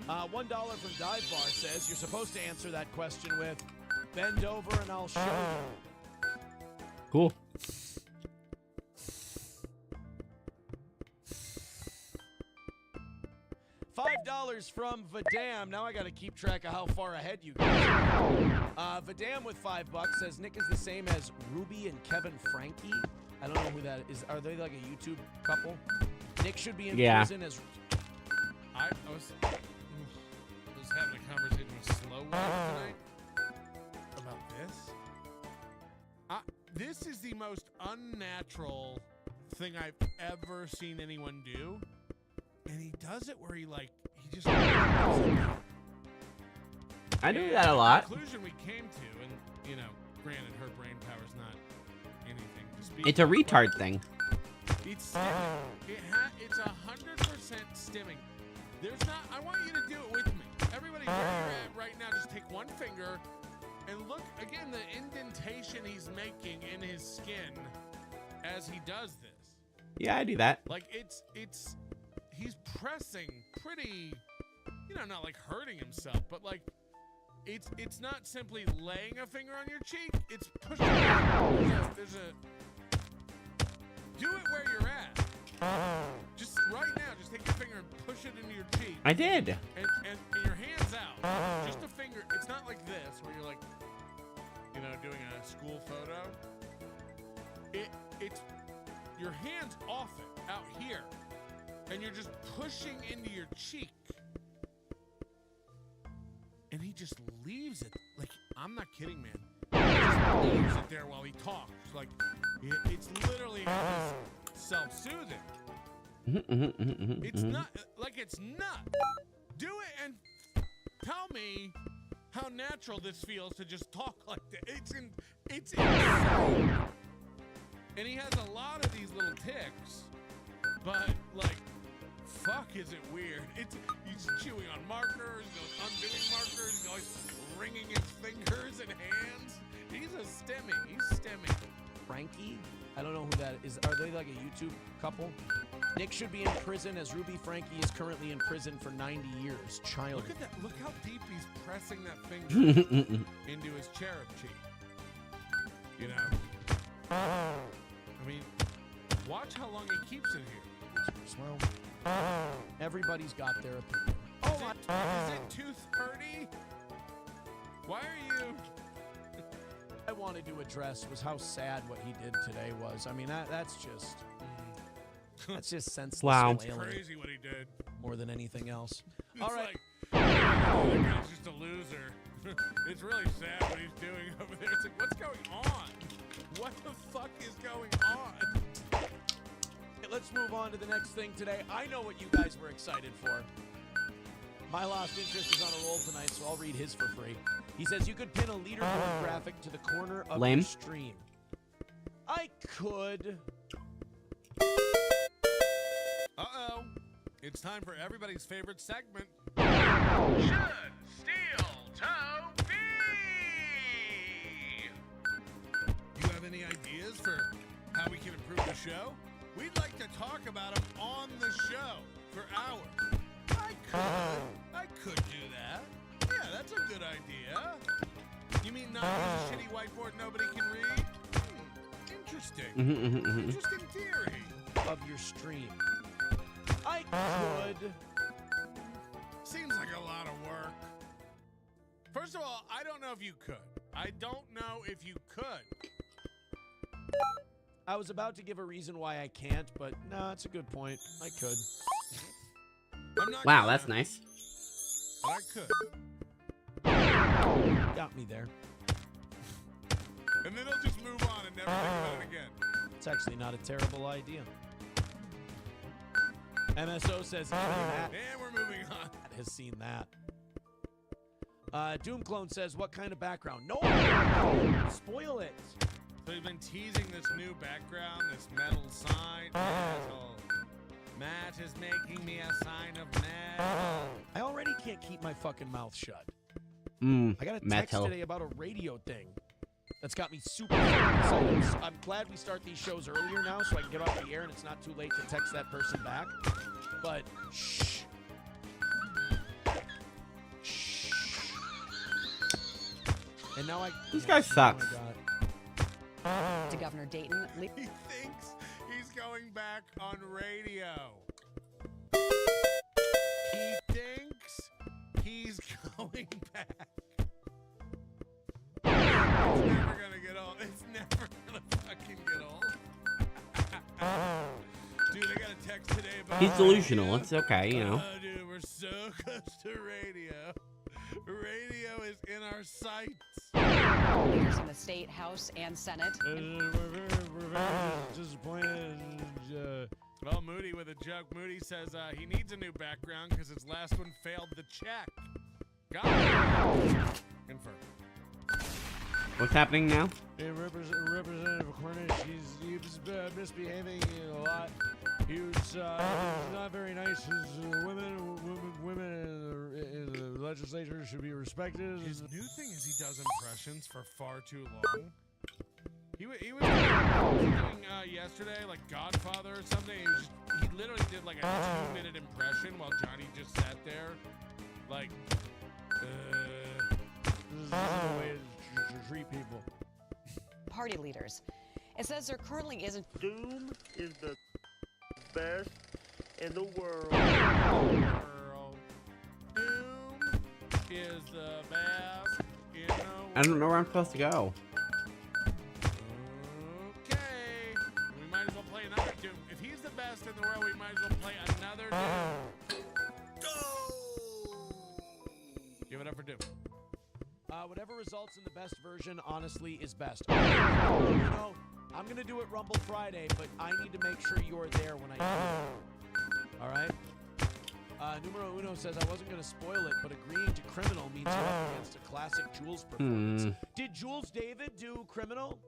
$1 from Dive Bar says you're supposed to answer that question with bend over and I'll show you. Cool. $5 from Vadam. Now I got to keep track of how far ahead you guys. Vadam with $5 says Nick is the same as Ruby and Kevin Frankie. I don't know who that is. Are they like a YouTube couple? Nick should be in prison as. I was having a conversation with Slow One tonight about this. This is the most unnatural thing I've ever seen anyone do. And he does it where he just. I do that a lot. The conclusion we came to, and granted, her brain power's not anything to speak. It's a retard thing. It's stimming. It's 100% stimming. There's not. I want you to do it with me. Everybody, where you're at right now, just take one finger and look again the indentation he's making in his skin as he does this. Yeah, I do that. Like he's pressing pretty, not like hurting himself, but like it's not simply laying a finger on your cheek, it's pushing it. There's a do it where you're at. Just right now, just take your finger and push it into your cheek. I did. And your hands out. Just a finger. It's not like this where you're like, doing a school photo. It's your hand's off it out here, and you're just pushing into your cheek. And he just leaves it. Like, I'm not kidding, man. He just leaves it there while he talks. Like, it's literally self-soothing. It's not, like, it's not. Do it and tell me how natural this feels to just talk like that. It's insane. And he has a lot of these little ticks, but, like, fuck, is it weird? He's chewing on markers, undoing markers, he's always wringing his fingers and hands. He's a stimmy. He's stimmy. Frankie? I don't know who that is. Are they like a YouTube couple? Nick should be in prison as Ruby Frankie is currently in prison for 90 years. Child. Look at that. Look how deep he's pressing that finger into his cherub cheek. You know? I mean, watch how long he keeps it here. Well, everybody's got their opinion. Is it 2:30? Why are you... I wanted to address was how sad what he did today was. I mean, that's just senseless. Wow. It's crazy what he did. More than anything else. It's All right. Like, that guy's just a loser. It's really sad what he's doing over there. It's like, what's going on? What the fuck is going on? Let's move on to the next thing today. I know what you guys were excited for. My lost interest is on a roll tonight, so I'll read his for free. He says you could pin a leaderboard graphic to the corner of your stream. I could. Uh-oh. It's time for everybody's favorite segment. Should Steel Toe be? You have any ideas for how we can improve the show? We'd like to talk about them on the show for hours. I could do that. Yeah, that's a good idea. You mean not use a shitty whiteboard nobody can read? Interesting. Interesting theory. Of your stream. I could. Seems like a lot of work. First of all, I don't know if you could. I don't know if you could. I was about to give a reason why I can't, but no, it's a good point. I could. Wow, that's nice. But I could. Got me there. And then they'll just move on and never think about it again. It's actually not a terrible idea. MSO says Matt and we're moving on. Has seen that. Doom Clone says, what kind of background? No! Spoil it! So he's been teasing this new background, this metal sign. Matt is making me a sign of metal. I already can't keep my fucking mouth shut. I got a text today about a radio thing that's got me super excited. I'm glad we start these shows earlier now so I can get off the air and it's not too late to text that person back. But shh. Shh. And now This guy sucks. To Governor Dayton. He thinks he's going back on radio. He thinks he's going back. It's never gonna get old. It's never gonna fucking get old. Dude, I got a text today about He's delusional. It's okay, you know. Dude, we're so close to radio. Radio is in our sights. Leaders in the state, House, and Senate. We're very disappointed. Well, Moody with a joke. Moody says he needs a new background because his last one failed the check. Got it. Confirmed. What's happening now? Representative Cornish, he's misbehaving a lot. He's not very nice. Women in the legislature should be respected. His new thing is he does impressions for far too long. He was doing yesterday, like Godfather or something. He literally did like a 2-minute impression while Johnny just sat there, like. This is the way to treat people. Party leaders. It says there currently isn't. Doom is the best in the world. Doom is the best in the world. I don't know where I'm supposed to go. Okay. We might as well play another best in the world, we might as well play another Doom. Give it up for Doom. Whatever results in the best version, honestly, is best. I'm going to do it Rumble Friday, but I need to make sure you're there when I do it. All right? Numero Uno says, I wasn't going to spoil it, but agreeing to Criminal means you're up against a classic Jules performance. Did Jules David do Criminal?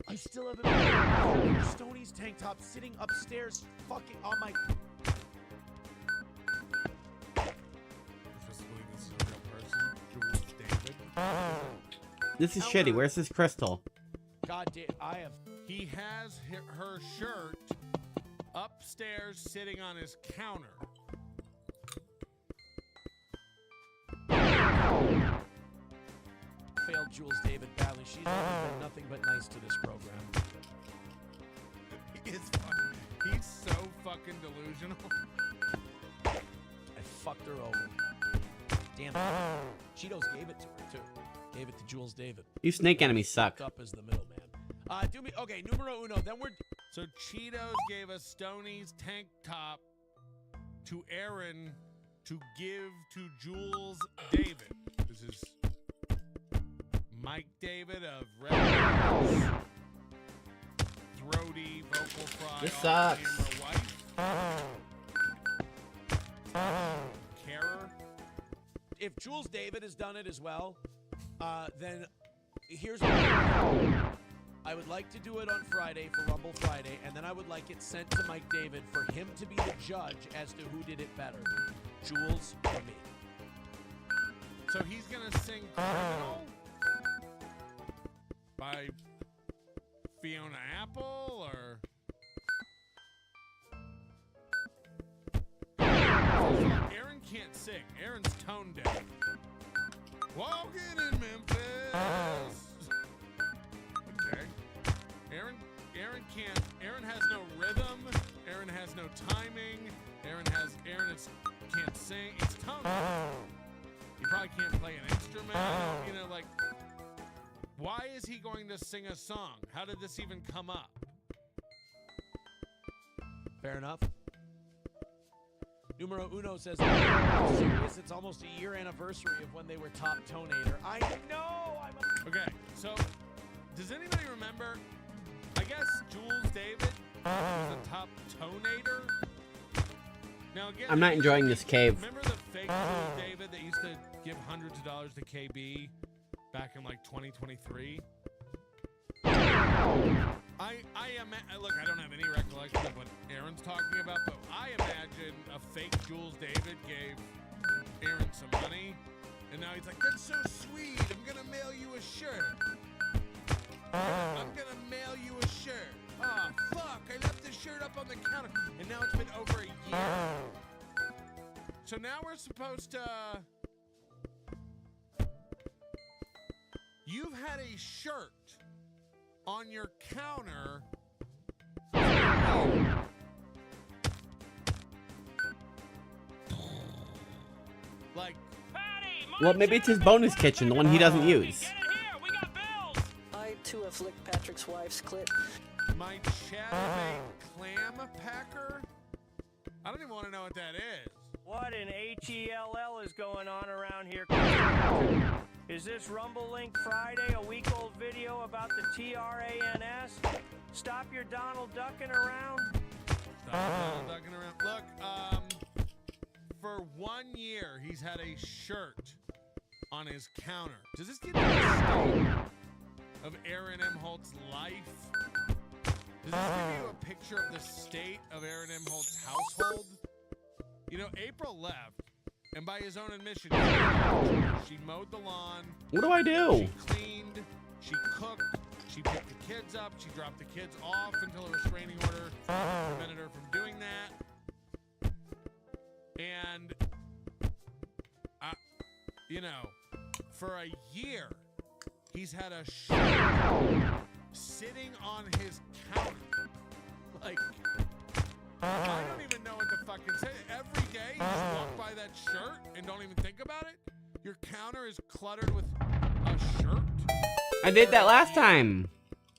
I still haven't been Stoney's tank top sitting upstairs fucking on my... This is shitty. Where's this crystal? God damn, I have... He has her shirt upstairs sitting on his counter. Failed Jules David badly. She's been nothing but nice to this program. He's so fucking delusional. I fucked her over. Damn it. Cheetos gave it to her, too. Gave it to Jules David. You snake enemies suck. Up as the middleman. Okay, numero uno. Then we're... So Cheetos gave us Stoney's tank top to Aaron to give to Jules David. This is Mike David of Red House. Throaty, vocal fry. This sucks. Carer. If Jules David has done it as well, then here's what I would like to do it on Friday for Rumble Friday, and then I would like it sent to Mike David for him to be the judge as to who did it better, Jules or me. So he's gonna sing Criminal by Fiona Apple, or Aaron can't sing. Aaron's tone deaf. Walking in Memphis. Okay. Aaron has no rhythm. Aaron has no timing. Aaron can't sing. It's tone deaf. He probably can't play an instrument. You know, like, why is he going to sing a song? How did this even come up? Fair enough. Numero Uno says, I'm serious, it's almost a year anniversary of when they were top tonator. I know! Okay, so, does anybody remember, I guess Jules David was the top tonator? Now again, I'm not enjoying this cave. Remember the fake Jules David that used to give hundreds of dollars to KB back in like 2023? Look, I don't have any recollection of what Aaron's talking about, but I imagine a fake Jules David gave Aaron some money, and now he's like, that's so sweet, I'm gonna mail you a shirt. I'm gonna mail you a shirt. Oh, fuck, I left the shirt up on the counter, and now it's been over a year. So now we're supposed to... You've had a shirt on your counter. Like, Well, maybe it's his bonus kitchen, the one he doesn't use. I too have licked Patrick's wife's clit. My Chattanooga clam packer? I don't even want to know what that is. What in HELL is going on around here? Is this Rumble Link Friday a week-old video about the TRANS? Stop your Donald ducking around. Stop Donald ducking around. Look, for 1 year, he's had a shirt on his counter. Does this give you a state of Aaron M. Holt's life? Does this give you a picture of the state of Aaron M. Holt's household? You know, April left, and by his own admission, she mowed the lawn. What do I do? She cleaned, she cooked, she picked the kids up, she dropped the kids off until a restraining order prevented her from doing that. And, you know, for a year, he's had a shirt sitting on his counter. Like, I don't even know what to fucking say. Every day, you just walk by that shirt and don't even think about it. Your counter is cluttered with a shirt. I did that last time.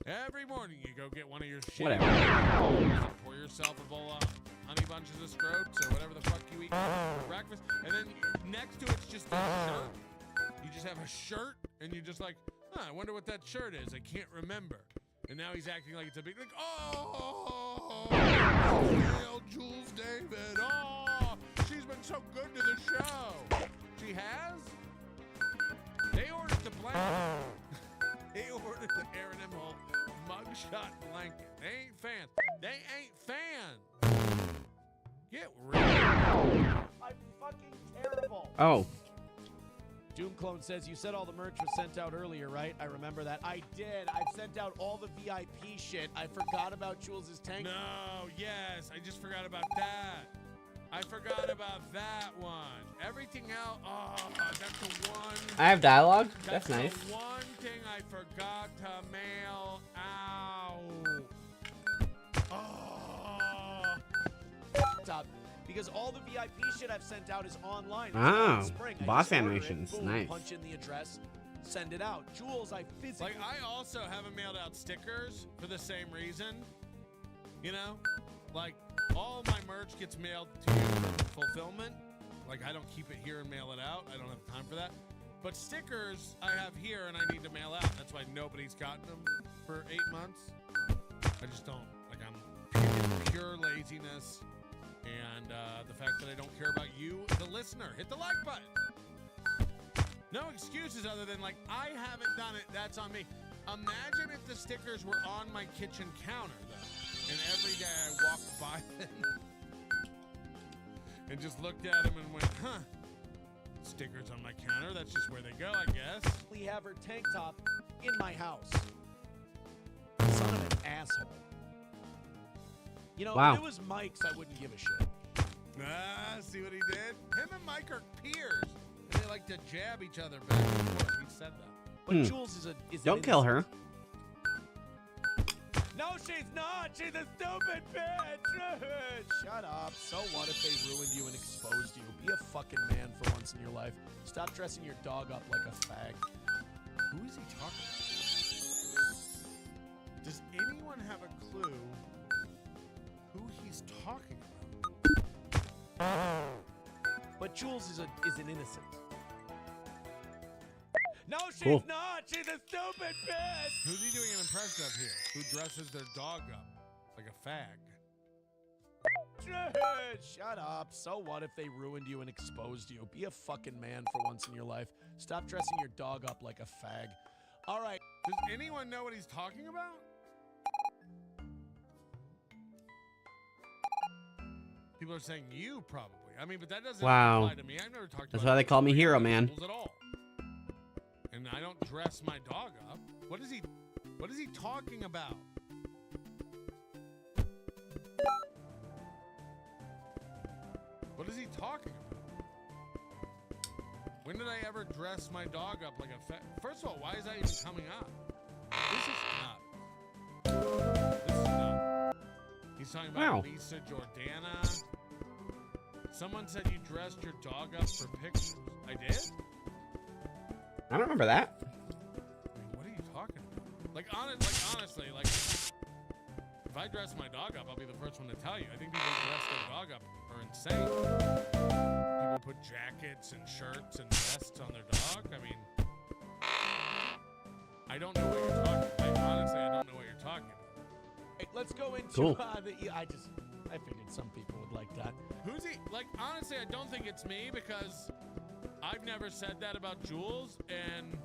Every morning, you go get one of your shit. Whatever. And pour scrotes or whatever the fuck you eat for breakfast. And then next to it's just a shirt. You just have a shirt, and you're just like, I wonder what that shirt is. I can't remember. And now he's acting like it's a big, like, oh, hail Jules David. Oh, she's been so good to the show. She has? They ordered the blanket. They ordered the Aaron M. Holt mugshot blanket. They ain't fans. They ain't fans. Get real. I'm fucking terrible. Oh. Doom Clone says, you said all the merch was sent out earlier, right? I remember that. I did. I've sent out all the VIP shit. I forgot about Jules' tank. No, yes. I just forgot about that. I forgot about that one. Everything else, that's the one. I have dialogue. That's nice. The one thing I forgot to mail out. Stop. Because all the VIP shit I've sent out is online. Oh, Spring. boss animations. Boom, Nice. Punch in the address, send it out. Jules, I physically... Like, I also haven't mailed out stickers for the same reason. You know? Like, all my merch gets mailed to you for fulfillment. Like, I don't keep it here and mail it out. I don't have time for that. But stickers I have here and I need to mail out. That's why nobody's gotten them for 8 months. I just don't. Like, I'm pure laziness. And the fact that I don't care about you, the listener. Hit the like button. No excuses other than, like, I haven't done it. That's on me. Imagine if the stickers were on my kitchen counter, though. And every day I walked by them and just looked at them and went, huh, stickers on my counter. That's just where they go, I guess. We have her tank top in my house. Son of an asshole. You know, wow. If it was Mike's, I wouldn't give a shit. See what he did? Him and Mike are peers. And they like to jab each other back and forth. He said that. But Jules is Don't kill her. No, she's not. She's a stupid bitch. Shut up. So what if they ruined you and exposed you? Be a fucking man for once in your life. Stop dressing your dog up like a fag. Who is he talking about? Does anyone have a clue who he's talking about? But Jules is an innocent. No, she's Cool. not. She's a stupid bitch. Who's he doing an impression of here? Who dresses their dog up like a fag? Shut up. So what if they ruined you and exposed you? Be a fucking man for once in your life. Stop dressing your dog up like a fag. All right. Does anyone know what he's talking about? People are saying you probably. I mean, but that doesn't apply to me. I've never talked That's about why they call me Hero Man. at all. And I don't dress my dog up. What is he talking about? What is he talking about? When did I ever dress my dog up like a First of all, why is that even coming up? This is nuts. He's talking about Lisa Jordana. Someone said you dressed your dog up for pictures. I did? I don't remember that. I mean, what are you talking about? Like honestly, if I dress my dog up, I'll be the first one to tell you. I think people who dress their dog up are insane. People put jackets and shirts and vests on their dog. I mean, I don't know what you're talking about. Honestly, I don't know what you're talking about. Hey, let's go into Cool. I figured some people would like that. Who's he? Like, honestly, I don't think it's me because I've never said that about Jules, and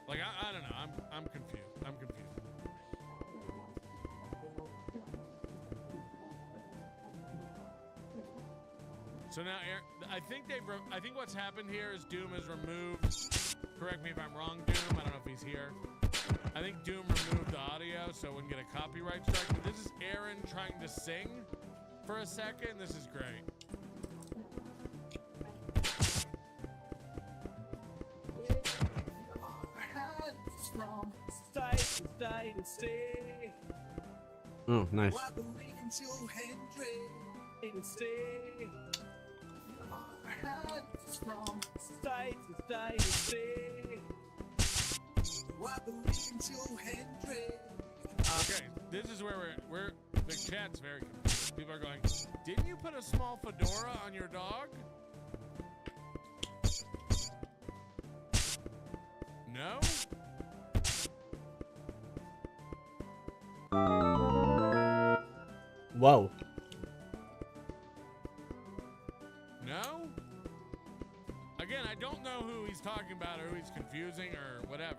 like, I don't know. I'm confused. I'm confused. So now, I think what's happened here is Doom has removed. Correct me if I'm wrong, Doom. I don't know if he's here. I think Doom removed the audio so it wouldn't get a copyright strike. But this is Aaron trying to sing for a second. This is great. Oh, nice. Okay, this is where big chat's very confused. People are going, didn't you put a small fedora on your dog? No? Whoa. No? Again, I don't know who he's talking about or who he's confusing or whatever.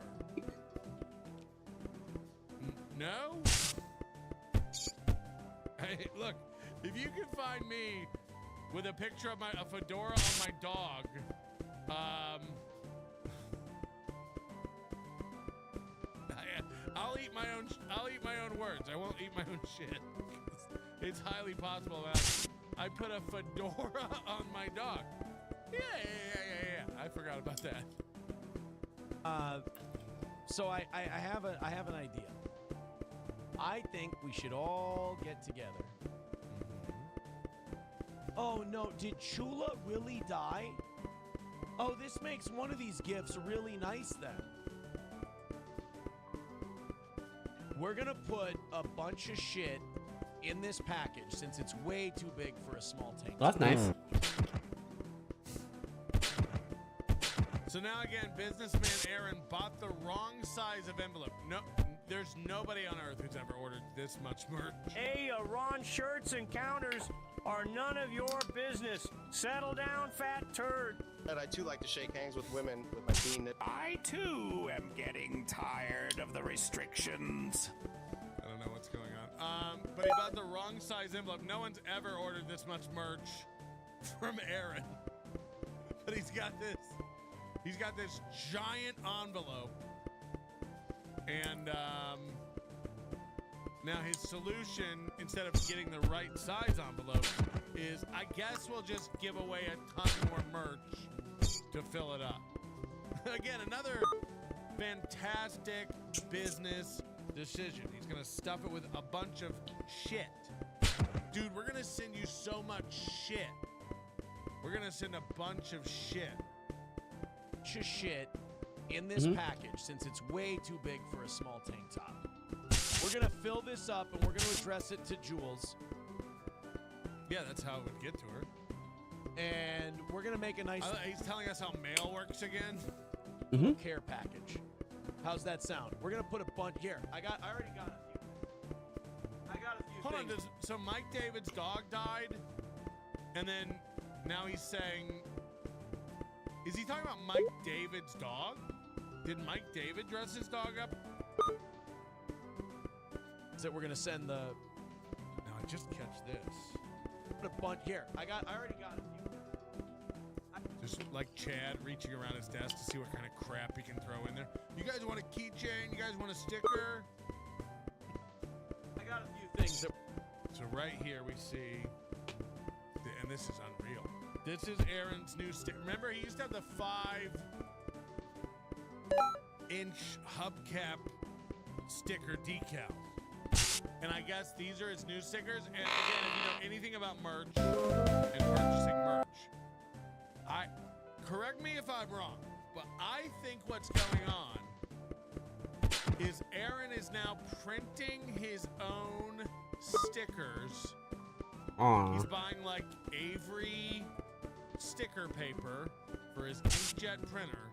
No? Hey, look, if you can find me with a picture of a fedora on my dog, I'll eat my own words. I won't eat my own shit. It's highly possible that I put a fedora on my dog. Yeah. I forgot about that. So I have an idea. I think we should all get together. Oh no, did Chula really die? Oh, this makes one of these gifts really nice then. We're gonna put a bunch of shit in this package since it's way too big for a small tank. That's nice. So now again, businessman Aaron bought the wrong size of envelope. No, there's nobody on earth who's ever ordered this much merch. Hey, Ron, shirts and counters are none of your business. Settle down, fat turd. And I too like to shake hands with women with my bean. I too am getting tired of the restrictions. I don't know what's going on. But he bought the wrong size envelope. No one's ever ordered this much merch from Aaron. But he's got this giant envelope. And now his solution, instead of getting the right size envelope, is I guess we'll just give away a ton more merch to fill it up. Again, another fantastic business decision. He's gonna stuff it with a bunch of shit. Dude, we're gonna send you so much shit. We're gonna send a bunch of shit. In this package since it's way too big for a small tank top. We're gonna fill this up and we're gonna address it to Jules. Yeah, that's how it would get to her. And we're gonna make a nice. He's telling us how mail works again. Care package. How's that sound? We're gonna put a bunch here. I already got a few. Hold on. So Mike David's dog died, and then now he's saying, is he talking about Mike David's dog? Did Mike David dress his dog up? So we're gonna send the. Now I just catch this. Put a bunch here. I already got a few. Just like Chad reaching around his desk to see what kind of crap he can throw in there. You guys want a keychain? You guys want a sticker? I got a few things. So right here we see, and this is unreal. This is Aaron's new sticker. Remember, he used to have the 5-inch hubcap sticker decal. And I guess these are his new stickers. And again, if you know anything about merch and purchasing merch, correct me if I'm wrong, but I think what's going on is Aaron is now printing his own stickers. Aww. He's buying like Avery sticker paper for his inkjet printer,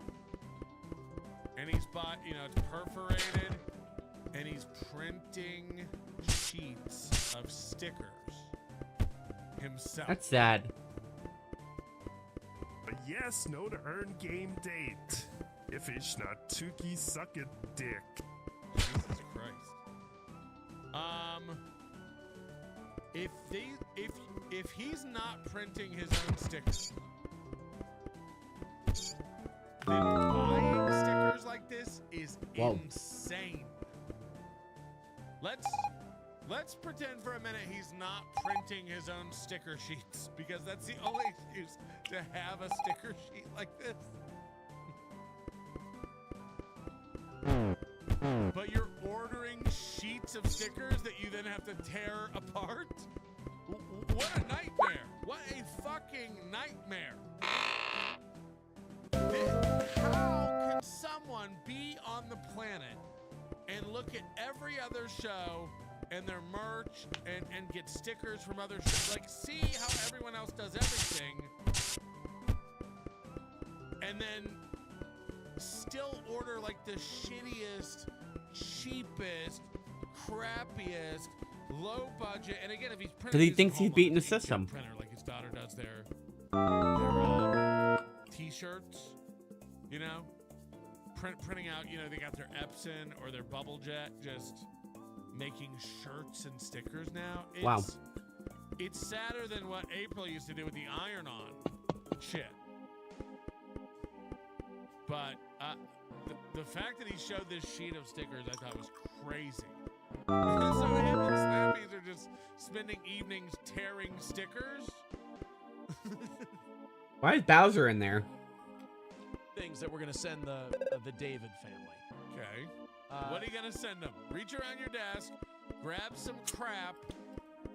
and he's bought, it's perforated, and he's printing sheets of stickers himself. That's sad. A yes, no to earn game date. If it's not Tuki, suck a dick. Jesus Christ. If he's not printing his own stickers, then buying stickers like this is insane. Let's pretend for a minute he's not printing his own sticker sheets, because that's the only excuse to have a sticker sheet like this. But you're ordering sheets of stickers that you then have to tear apart? What a nightmare. What a fucking nightmare. How can someone be on the planet and look at every other show and their merch and get stickers from other like see how everyone else does everything and then still order like the shittiest, cheapest, crappiest, low budget. And again, if he's printing, Because he thinks he's beating the system. Printer like his daughter does their t-shirts, you know, printing out. You know, they got their Epson or their Bubble Jet, just making shirts and stickers now. Wow. It's sadder than what April used to do with the iron-on shit. But the fact that he showed this sheet of stickers, I thought was crazy. So him and Slampy's are just spending evenings tearing stickers. Why is Bowser in there? Things that we're gonna send the David family. Okay. What are you gonna send them? Reach around your desk, grab some crap,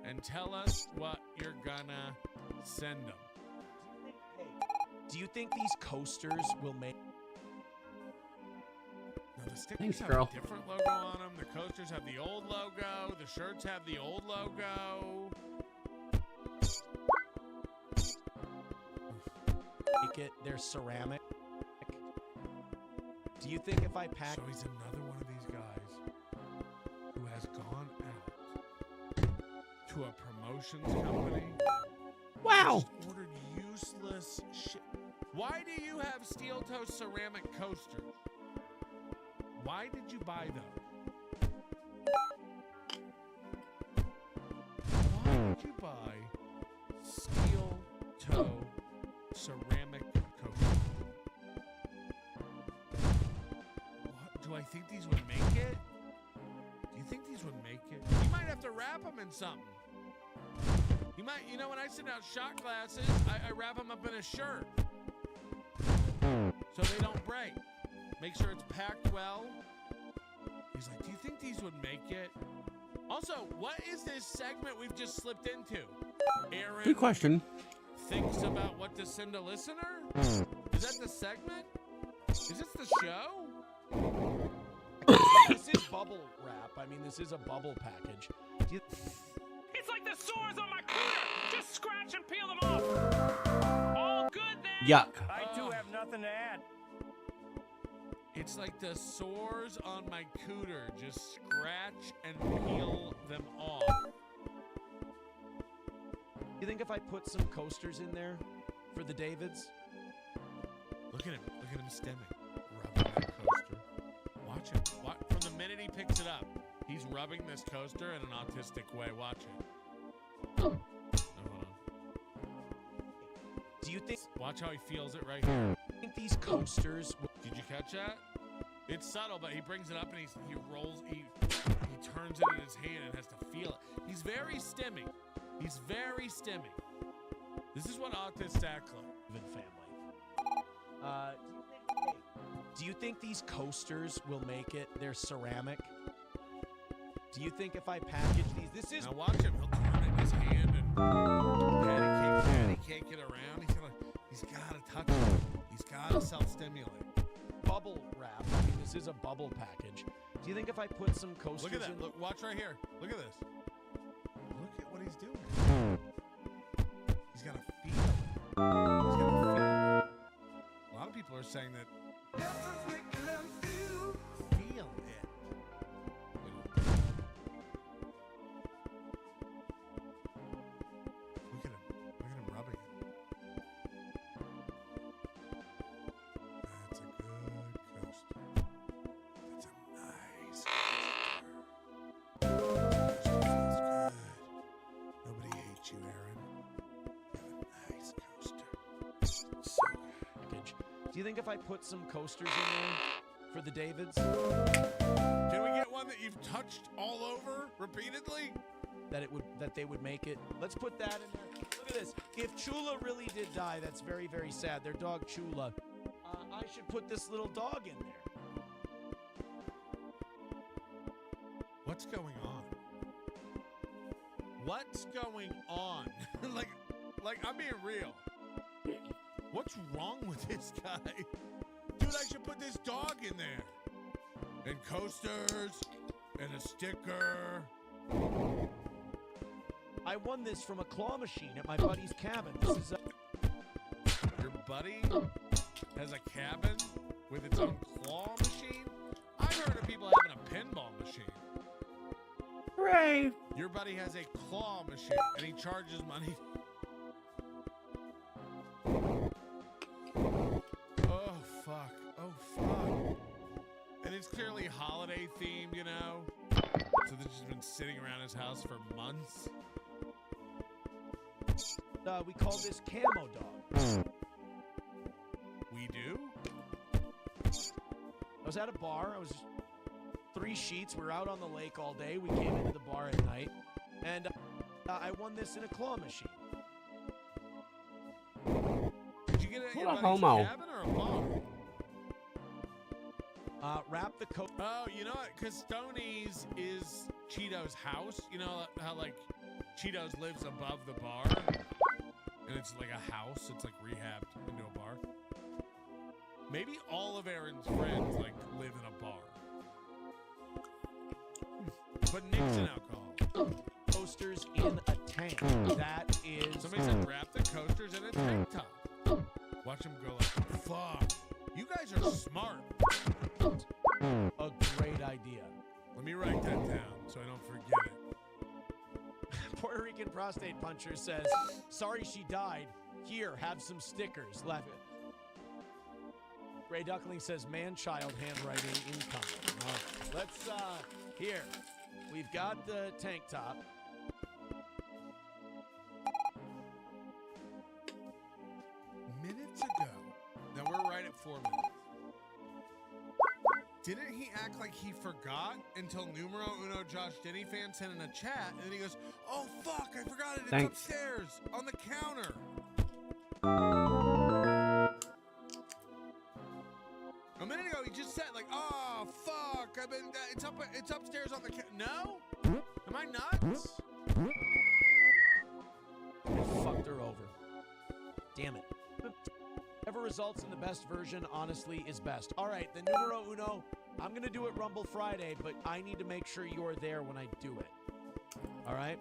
and tell us what you're gonna send them. Do you think these coasters will make? Now the stickers Thanks, have girl. a different logo on them. The coasters have the old logo. The shirts have the old logo. Make it. They're ceramic. Do you think if I pack? So he's another one of these guys who has gone out to a promotions company. Wow. Just ordered useless shit. Why do you have steel toe ceramic coasters? Why did you buy those? Why did you buy steel toe ceramic coasters? What? Do I think these would make it? Do you think these would make it? You might have to wrap them in something. You might, you know, when I send out shot glasses, I wrap them up in a shirt so they don't break. Make sure it's packed well. He's like, do you think these would make it? Also, what is this segment we've just slipped into? Aaron Good question. thinks about what to send a listener? Is that the segment? Is this the show? This is bubble wrap. I mean, this is a bubble package. It's like the sores on my cooler. Just scratch and peel them off. All good then. Yuck. I too have nothing to add. It's like the sores on my cooter. Just scratch and peel them off. You think if I put some coasters in there for the Davids? Look at him. Look at him stemming. Rubbing that coaster. Watch him. From the minute he picks it up, he's rubbing this coaster in an autistic way. Watch it. Oh, hold on. Do you think? Watch how he feels it right here. I think these coasters. Did you catch that? It's subtle, but he brings it up and he rolls. He turns it in his hand and has to feel it. He's very stimmy. He's very stimmy. This is what autists act like. Family. Do you think these coasters will make it? They're ceramic. Do you think if I package these, this is? Now watch him. He'll turn it in his hand and patty cake it around. He's got to touch it. He's got to self-stimulate. Bubble wrap. I mean, this is a bubble package. Do you think if I put some coasters? Look at that. in Look, watch right here. Look at this. Look at what he's doing. He's got to feel it. He's got to feel it. A lot of people are saying that. Feel it. Look at him. Look at him rubbing it. That's a good coaster. That's a nice coaster. Feels good. Nobody hates you, Aaron. You have a nice coaster. So package. Do you think if I put some coasters in there for the Davids? Can we get one that you've touched all over repeatedly? That they would make it. Let's put that in there. Look at this. If Chula really did die, that's very, very sad. Their dog Chula. I should put this little dog in there. What's going on? What's going on? like I'm being real. What's wrong with this guy? Dude, I should put this dog in there. And coasters. And a sticker. I won this from a claw machine at my buddy's cabin. This is Your buddy has a cabin with its own claw machine? I've heard of people having a pinball machine. Hooray! Your buddy has a claw machine, and he charges money. Oh, fuck. Oh, fuck. And it's clearly holiday themed, you know? So they've just been sitting around his house for months. we call this Camo Dog. We do? I was at a bar. I was 3 sheets. We were out on the lake all day. We came into the bar at night, and I won this in a claw machine. Did you get it in What a a homo. cabin or a bar? Wrap the coat. Oh, you know what? Because Stoney's is Cheeto's house. You know how, like, Cheeto's lives above the bar? And it's like a house. It's, like, rehabbed into a bar. Maybe all of Aaron's friends, like, live in a bar. But Nick's an alcoholic. Coasters in a tank. That is... Somebody said wrap the coasters in a tank top. Watch them go like, fuck. You guys are smart. A great idea. Let me write that down so I don't forget it. Puerto Rican prostate puncher says, sorry she died. Here, have some stickers. Laugh it. Ray Duckling says, man-child handwriting incoming. All right. Let's, here. We've got the tank top. Minutes ago. Now we're right at 4 minutes. Didn't he act like he forgot until numero uno Josh Denny fan sent in a chat, and then he goes, oh, fuck, I forgot it. It's Thanks. upstairs on the counter. A minute ago, he just said, like, oh, fuck, it's upstairs on the counter. No? Am I nuts? I fucked her over. Damn it. Whatever results in the best version, honestly, is best. All right, the numero uno. I'm going to do it Rumble Friday, but I need to make sure you're there when I do it. All right?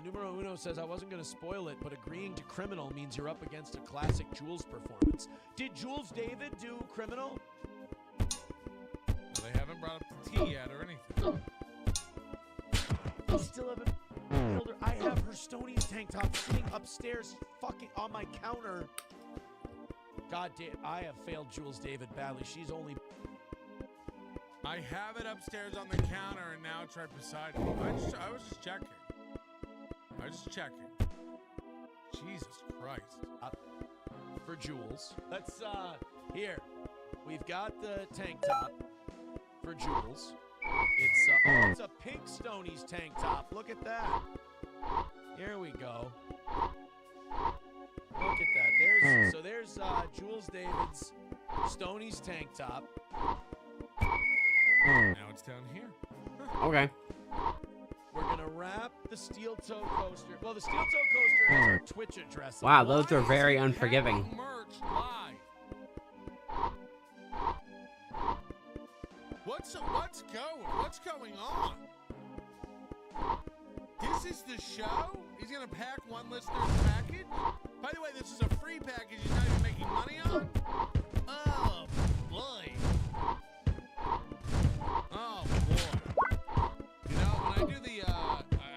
Numero uno says, I wasn't going to spoil it, but agreeing to Criminal means you're up against a classic Jules performance. Did Jules David do Criminal? No, they haven't brought up the tea yet or anything. I still haven't nailed her. I have her Stoney's tank top sitting upstairs fucking on my counter. God damn, I have failed Jules David badly. She's only... I have it upstairs on the counter, and now it's right beside me. I was just checking. I was just checking. Jesus Christ. For Jules. Let's, here. We've got the tank top for Jules. It's a pink Stoney's tank top. Look at that. Here we go. Look at that. There's Jules David's Stoney's tank top. Now it's down here. Okay. We're going to wrap the steel toe coaster. Well, the steel toe coaster has our Twitch address. Wow, those are very unforgiving. Merch live. What's going on? This is the show? He's gonna pack one listener's package? By the way, this is a free package he's not even making money on? Oh boy. Oh boy. You know, when I do the I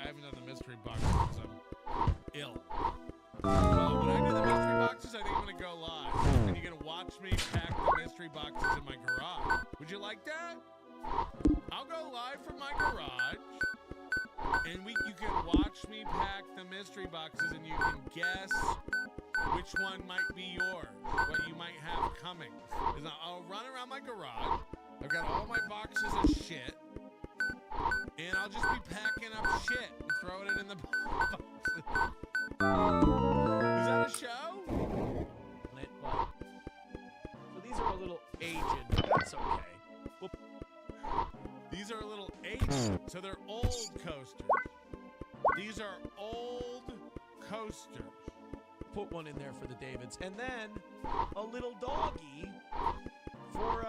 haven't done the mystery boxes because I'm ill. When I do the mystery boxes, I think I'm gonna go live. And you're gonna watch me pack the mystery boxes in my garage. Would you like that? I'll go live from my garage, and you can watch me pack the mystery boxes, and you can guess which one might be yours, what you might have coming. I'll run around my garage. I've got all my boxes of shit, and I'll just be packing up shit and throwing it in the boxes. Is that a show? So these are a little aged, but that's okay. These are a little aged, so they're old coasters. These are old coasters. Put one in there for the Davids, and then a little doggy for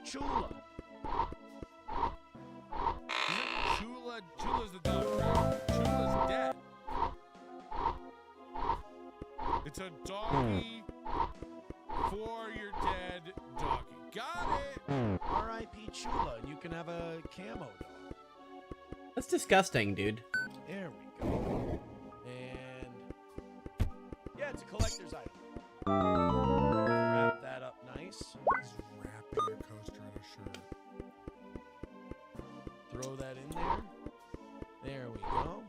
Chula. Chula's the dog, right? Chula's It's a doggy for your dead doggy. Got it. R.I.P. Chula, and you can have a camo dog. That's disgusting, dude. There we go. And yeah, it's a collector's item. Wrap that up nice. He's wrapping your coaster in a shirt. Throw that in there. There we go.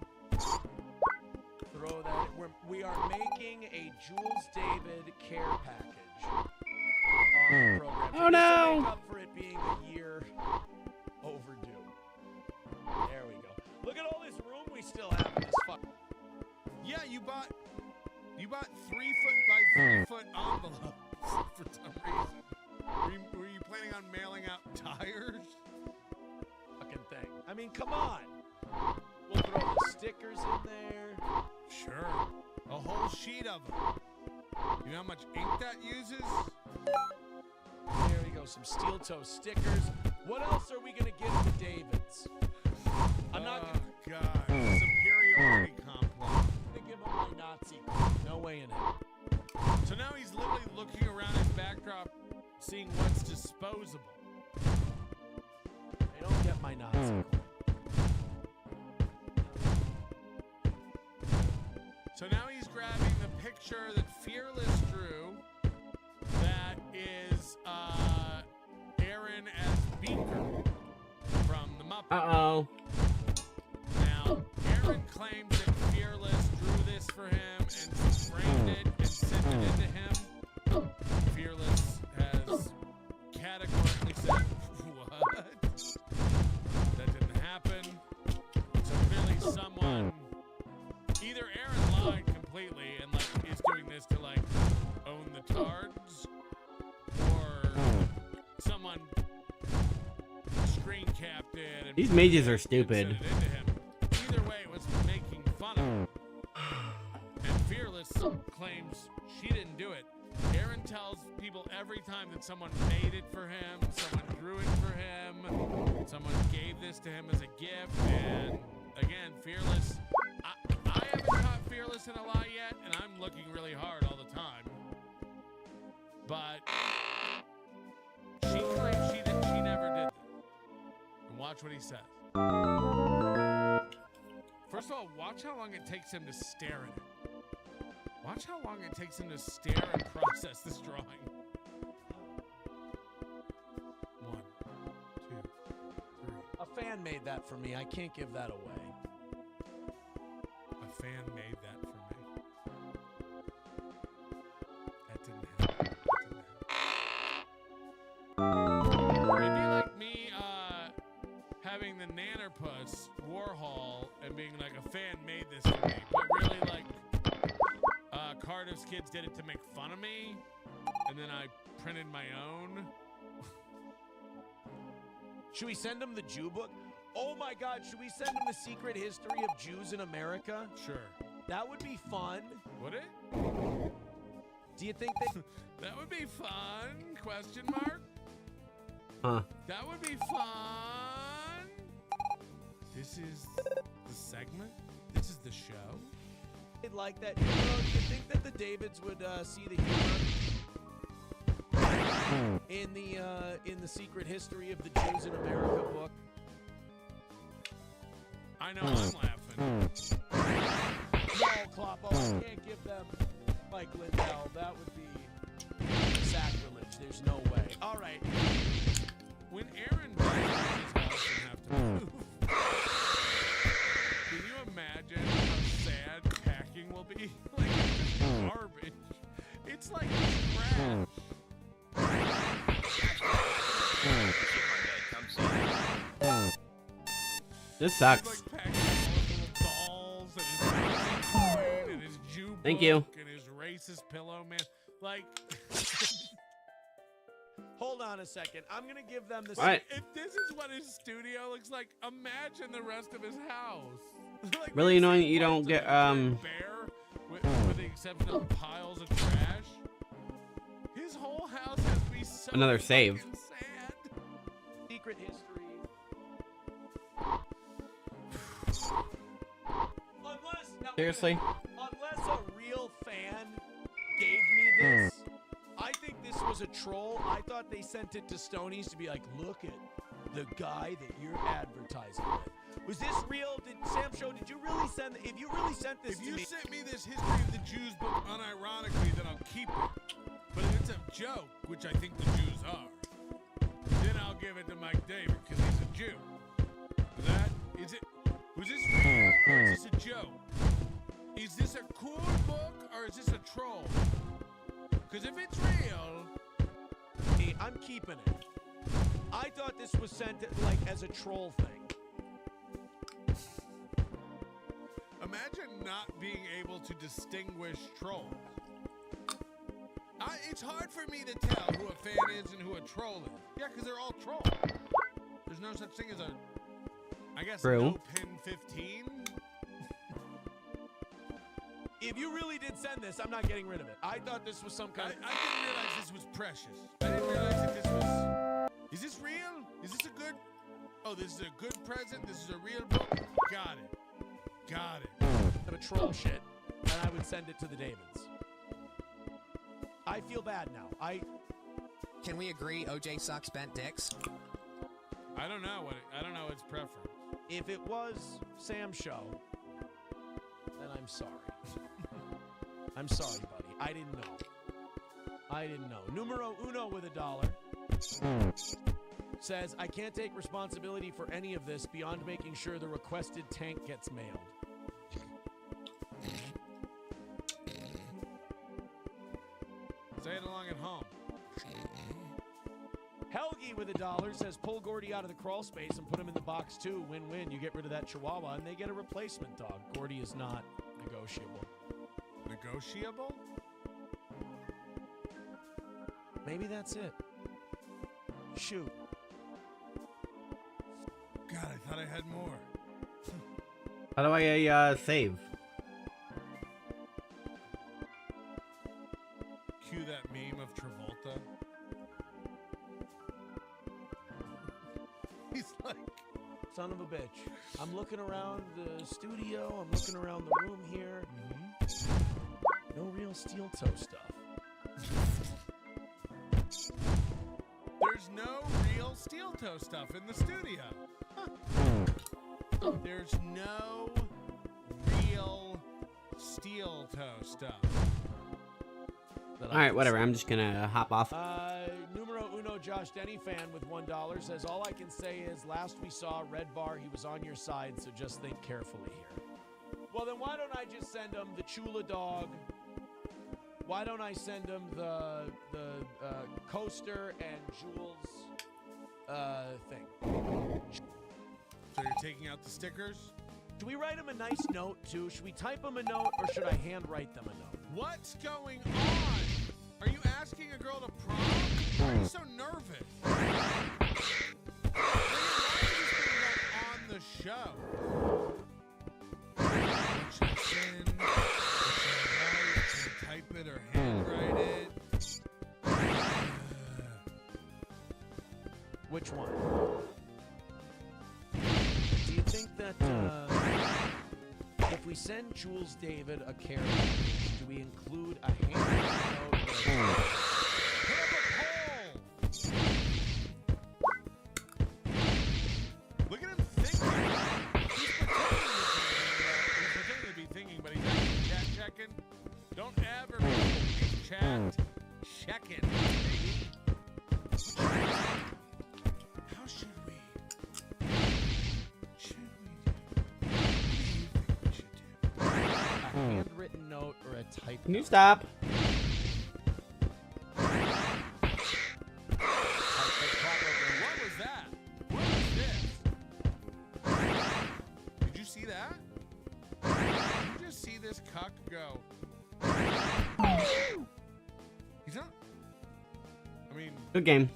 Throw that in. We are making a Jules David care package on the program. Oh, no. Make up for it being a year overdue. There we go. Look at all this room we still have in this fuck. Yeah, you bought 3 foot by 3 foot envelopes for some reason. Were you planning on mailing out tires? Fucking thing. I mean, come on. We'll throw the stickers in there. Sure. A whole sheet of them. You know how much ink that uses? There we go. Some steel toe stickers. What else are we gonna give to David's? I'm not gonna. God. Superiority complex. I'm gonna give him my Nazi. No way in hell. So now he's literally looking around his backdrop, seeing what's disposable. They don't get my Nazi coin. So now he's grabbing the picture that Fearless drew that is Aaron as Beaker from the Muppets. Uh-oh. Now, Aaron claims that Fearless drew this for him and framed it and sent it into him. Fearless has categorically said, what? That didn't happen. So clearly someone, either Aaron lied completely and like is doing this to like own the tards, or someone screen capped it and These mages are and stupid. sent it into him. Either way, it was making fun of him. And Fearless claims she didn't do it. Aaron tells people every time that someone made it for him, someone drew it for him, someone gave this to him as a gift, and again, Fearless, I haven't caught Fearless in a lie yet, and I'm looking really hard all the time. But she claims she never did that. And watch what he says. First of all, watch how long it takes him to stare at it. Watch how long it takes him to stare and process this drawing. 1, 2, 3. A fan made that for me. I can't give that away. A fan made that for me. That didn't happen. It'd be like me having the Nannerpuss Warhol and being like, a fan made this for me, but really like Cardiff's kids did it to make fun of me, and then I printed my own. Should we send him the Jew book? Oh my God, should we send him the secret history of Jews in America? Sure. That would be fun. Would it? Do you think that... That would be fun? Question mark? Huh. That would be fun. This is the segment? This is the show? I'd like that. You know, do you think that the Davids would see the humor in the secret history of the Jews in America book? I know I'm laughing. No, Kloppo, I can't give them Mike Lindell. That would be sacrilege. There's no way. All right. When Aaron dies in his house and have to move, can you imagine how sad packing will be? Like, it's just garbage. It's like trash. This sucks. Like packing all his little dolls and his racing coin and his Jew Thank you. book and his racist pillow, man. Like, Hold on a second. I'm going to give them the... What? if this is what his studio looks like, imagine the rest of his house. Like, Really we've annoying seen that you don't parts of get, it bare, with the exception of piles of trash. His whole house has to be so Another save. fucking sad. Secret history. Unless Seriously? a real fan was a troll, I thought they sent it to Stonies to be like, look at the guy that you're advertising with. Was this real? Did Sam Show, did you really send, if you really sent this to me? If you sent me this History of the Jews book unironically, then I'll keep it. But if it's a joke, which I think the Jews are, then I'll give it to Mike David because he's a Jew. Was this real or is this a joke? Is this a cool book or is this a troll? Because if it's real, I'm keeping it. I thought this was sent like as a troll thing. imagine not being able to distinguish trolls. It's hard for me to tell who a fan is and who a troll is. Yeah, because they're all trolls. There's no such thing as a, I guess, True. no pin 15. If you really did send this, I'm not getting rid of it. I thought this was some kind of... I didn't realize this was precious. I didn't realize that this was... Is this real? Is this a good... Oh, this is a good present? This is a real book? Got it. Got it. Of a troll shit, and I would send it to the Davids. I feel bad now. Can we agree OJ sucks bent dicks? I don't know its preference. If it was Sam's show, then I'm sorry. I'm sorry, buddy. I didn't know. Numero uno with $1 says, I can't take responsibility for any of this beyond making sure the requested tank gets mailed. Say it along at home. Helgi with $1 says, pull Gordy out of the crawl space and put him in the box too. Win-win. You get rid of that Chihuahua and they get a replacement dog. Gordy is not negotiable. Negotiable? Maybe that's it. Shoot. God, I thought I had more. How do I save? Cue that meme of Travolta. He's like, son of a bitch. I'm looking around the studio. I'm looking around the room here. No real steel toe stuff. There's no real steel toe stuff in the studio. Huh. There's no real steel toe stuff. All right, whatever. I'm just gonna hop off. Numero uno Josh Denny fan with $1 says, all I can say is last we saw Red Bar, he was on your side, so just think carefully here. Well, then why don't I just send him the Chula dog? Why don't I send him the coaster and Jules thing? So you're taking out the stickers? Do we write him a nice note, too? Should we type him a note, or should I handwrite them a note? What's going on? Are you asking a girl to prom? Why are you so nervous? Why is this thing on the show? Should I send? Should I write? Should I type it or handwrite it? Which one? Do you think that if we send Jules David a care package, do we include a handwritten note? Put up a poll! Look at him thinking. He's pretending to be thinking, but he's actually chat checking. Don't ever be chat checking, baby. How should we? A handwritten note or a typed Can you note? stop? What was that? What was this? Did you see that? Did you just see this cuck go? He's not. I mean, Good game.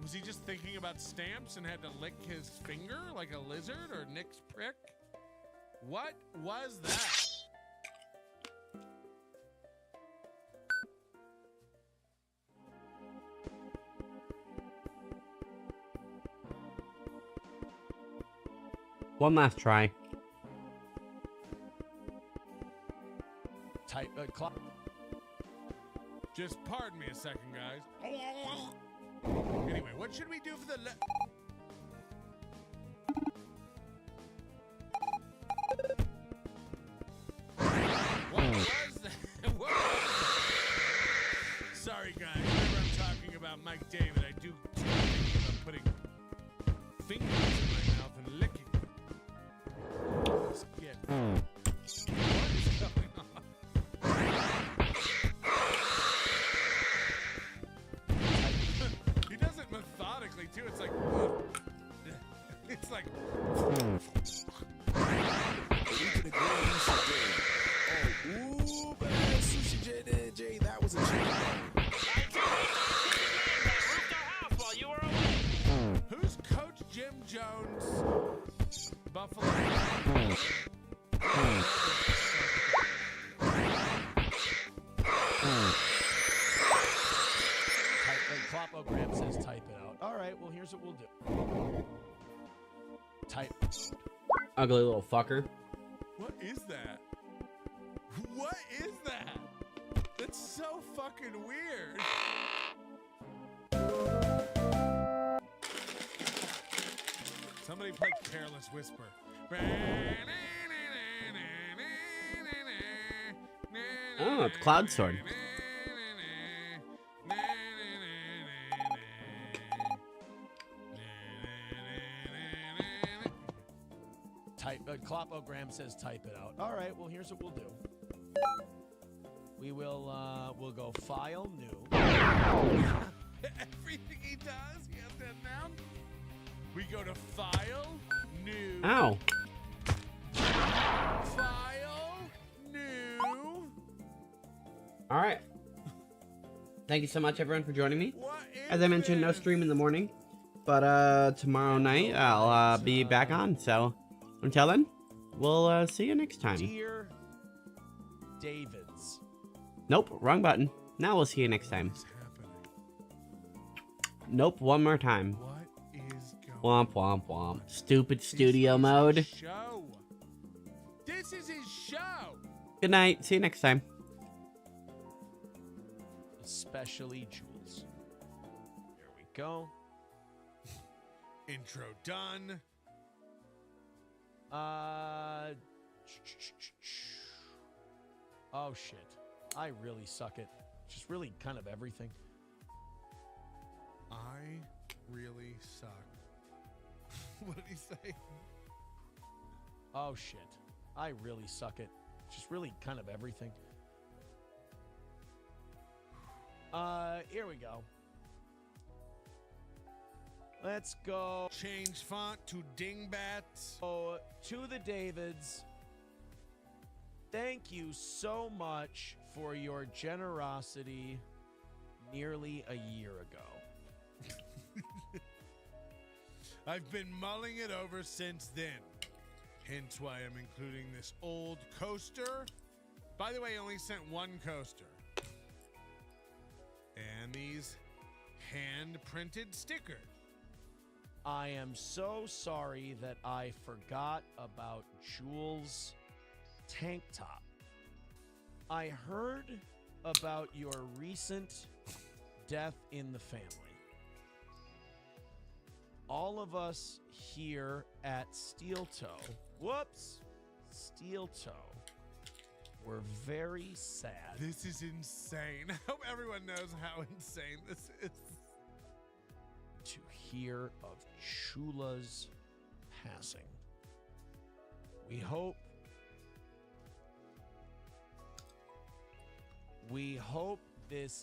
was he just thinking about stamps and had to lick his finger like a lizard or Nick's prick? What was that? One last try. Type clock. Just pardon me a second, guys. Anyway, what should we do for the What was that? What was that? Sorry, guys. Whenever I'm talking about Mike David, I do think about putting fingers in my mouth and licking. Skip. What is going on? He does it methodically too. It's like, it's like. Ooh, bad Sushi J, that was a Who's Coach Jim Jones? Buffalo. Clopogram says type it out. All right, well, here's what we'll do. Type. Ugly little fucker. What is that? What is that? That's so fucking weird. Somebody play Careless Whisper. Oh, it's Cloud Sword. Clopogram says type it out. All right, well, here's what we'll do. We will, we'll go file new. Everything he does, he has that down. We go to file new. Ow. File new. All right. Thank you so much, everyone, for joining me. As I mentioned, no stream in the morning, but tomorrow night I'll be back on. So until then, we'll see you next time. Dear Davids. Nope, wrong button. Now we'll see you next time. Nope, one more time. What is going Womp womp womp. Stupid studio mode. show? This is his show. Good night. See you next time. Especially Jules. There we go. Intro done. Oh shit. I really suck at just really kind of everything. I really suck. What did he say? Oh shit. I really suck at just really kind of everything. Here we go. Let's go. Change font to Dingbats. Oh, to the Davids. Thank you so much for your generosity nearly a year ago. I've been mulling it over since then. Hence why I'm including this old coaster. By the way, I only sent one coaster. And these hand-printed stickers. I am so sorry that I forgot about Jules' tank top. I heard about your recent death in the family. All of us here at Steel Toe, Steel Toe, were very sad. This is insane. I hope everyone knows how insane this is. To hear of Chula's passing. We hope this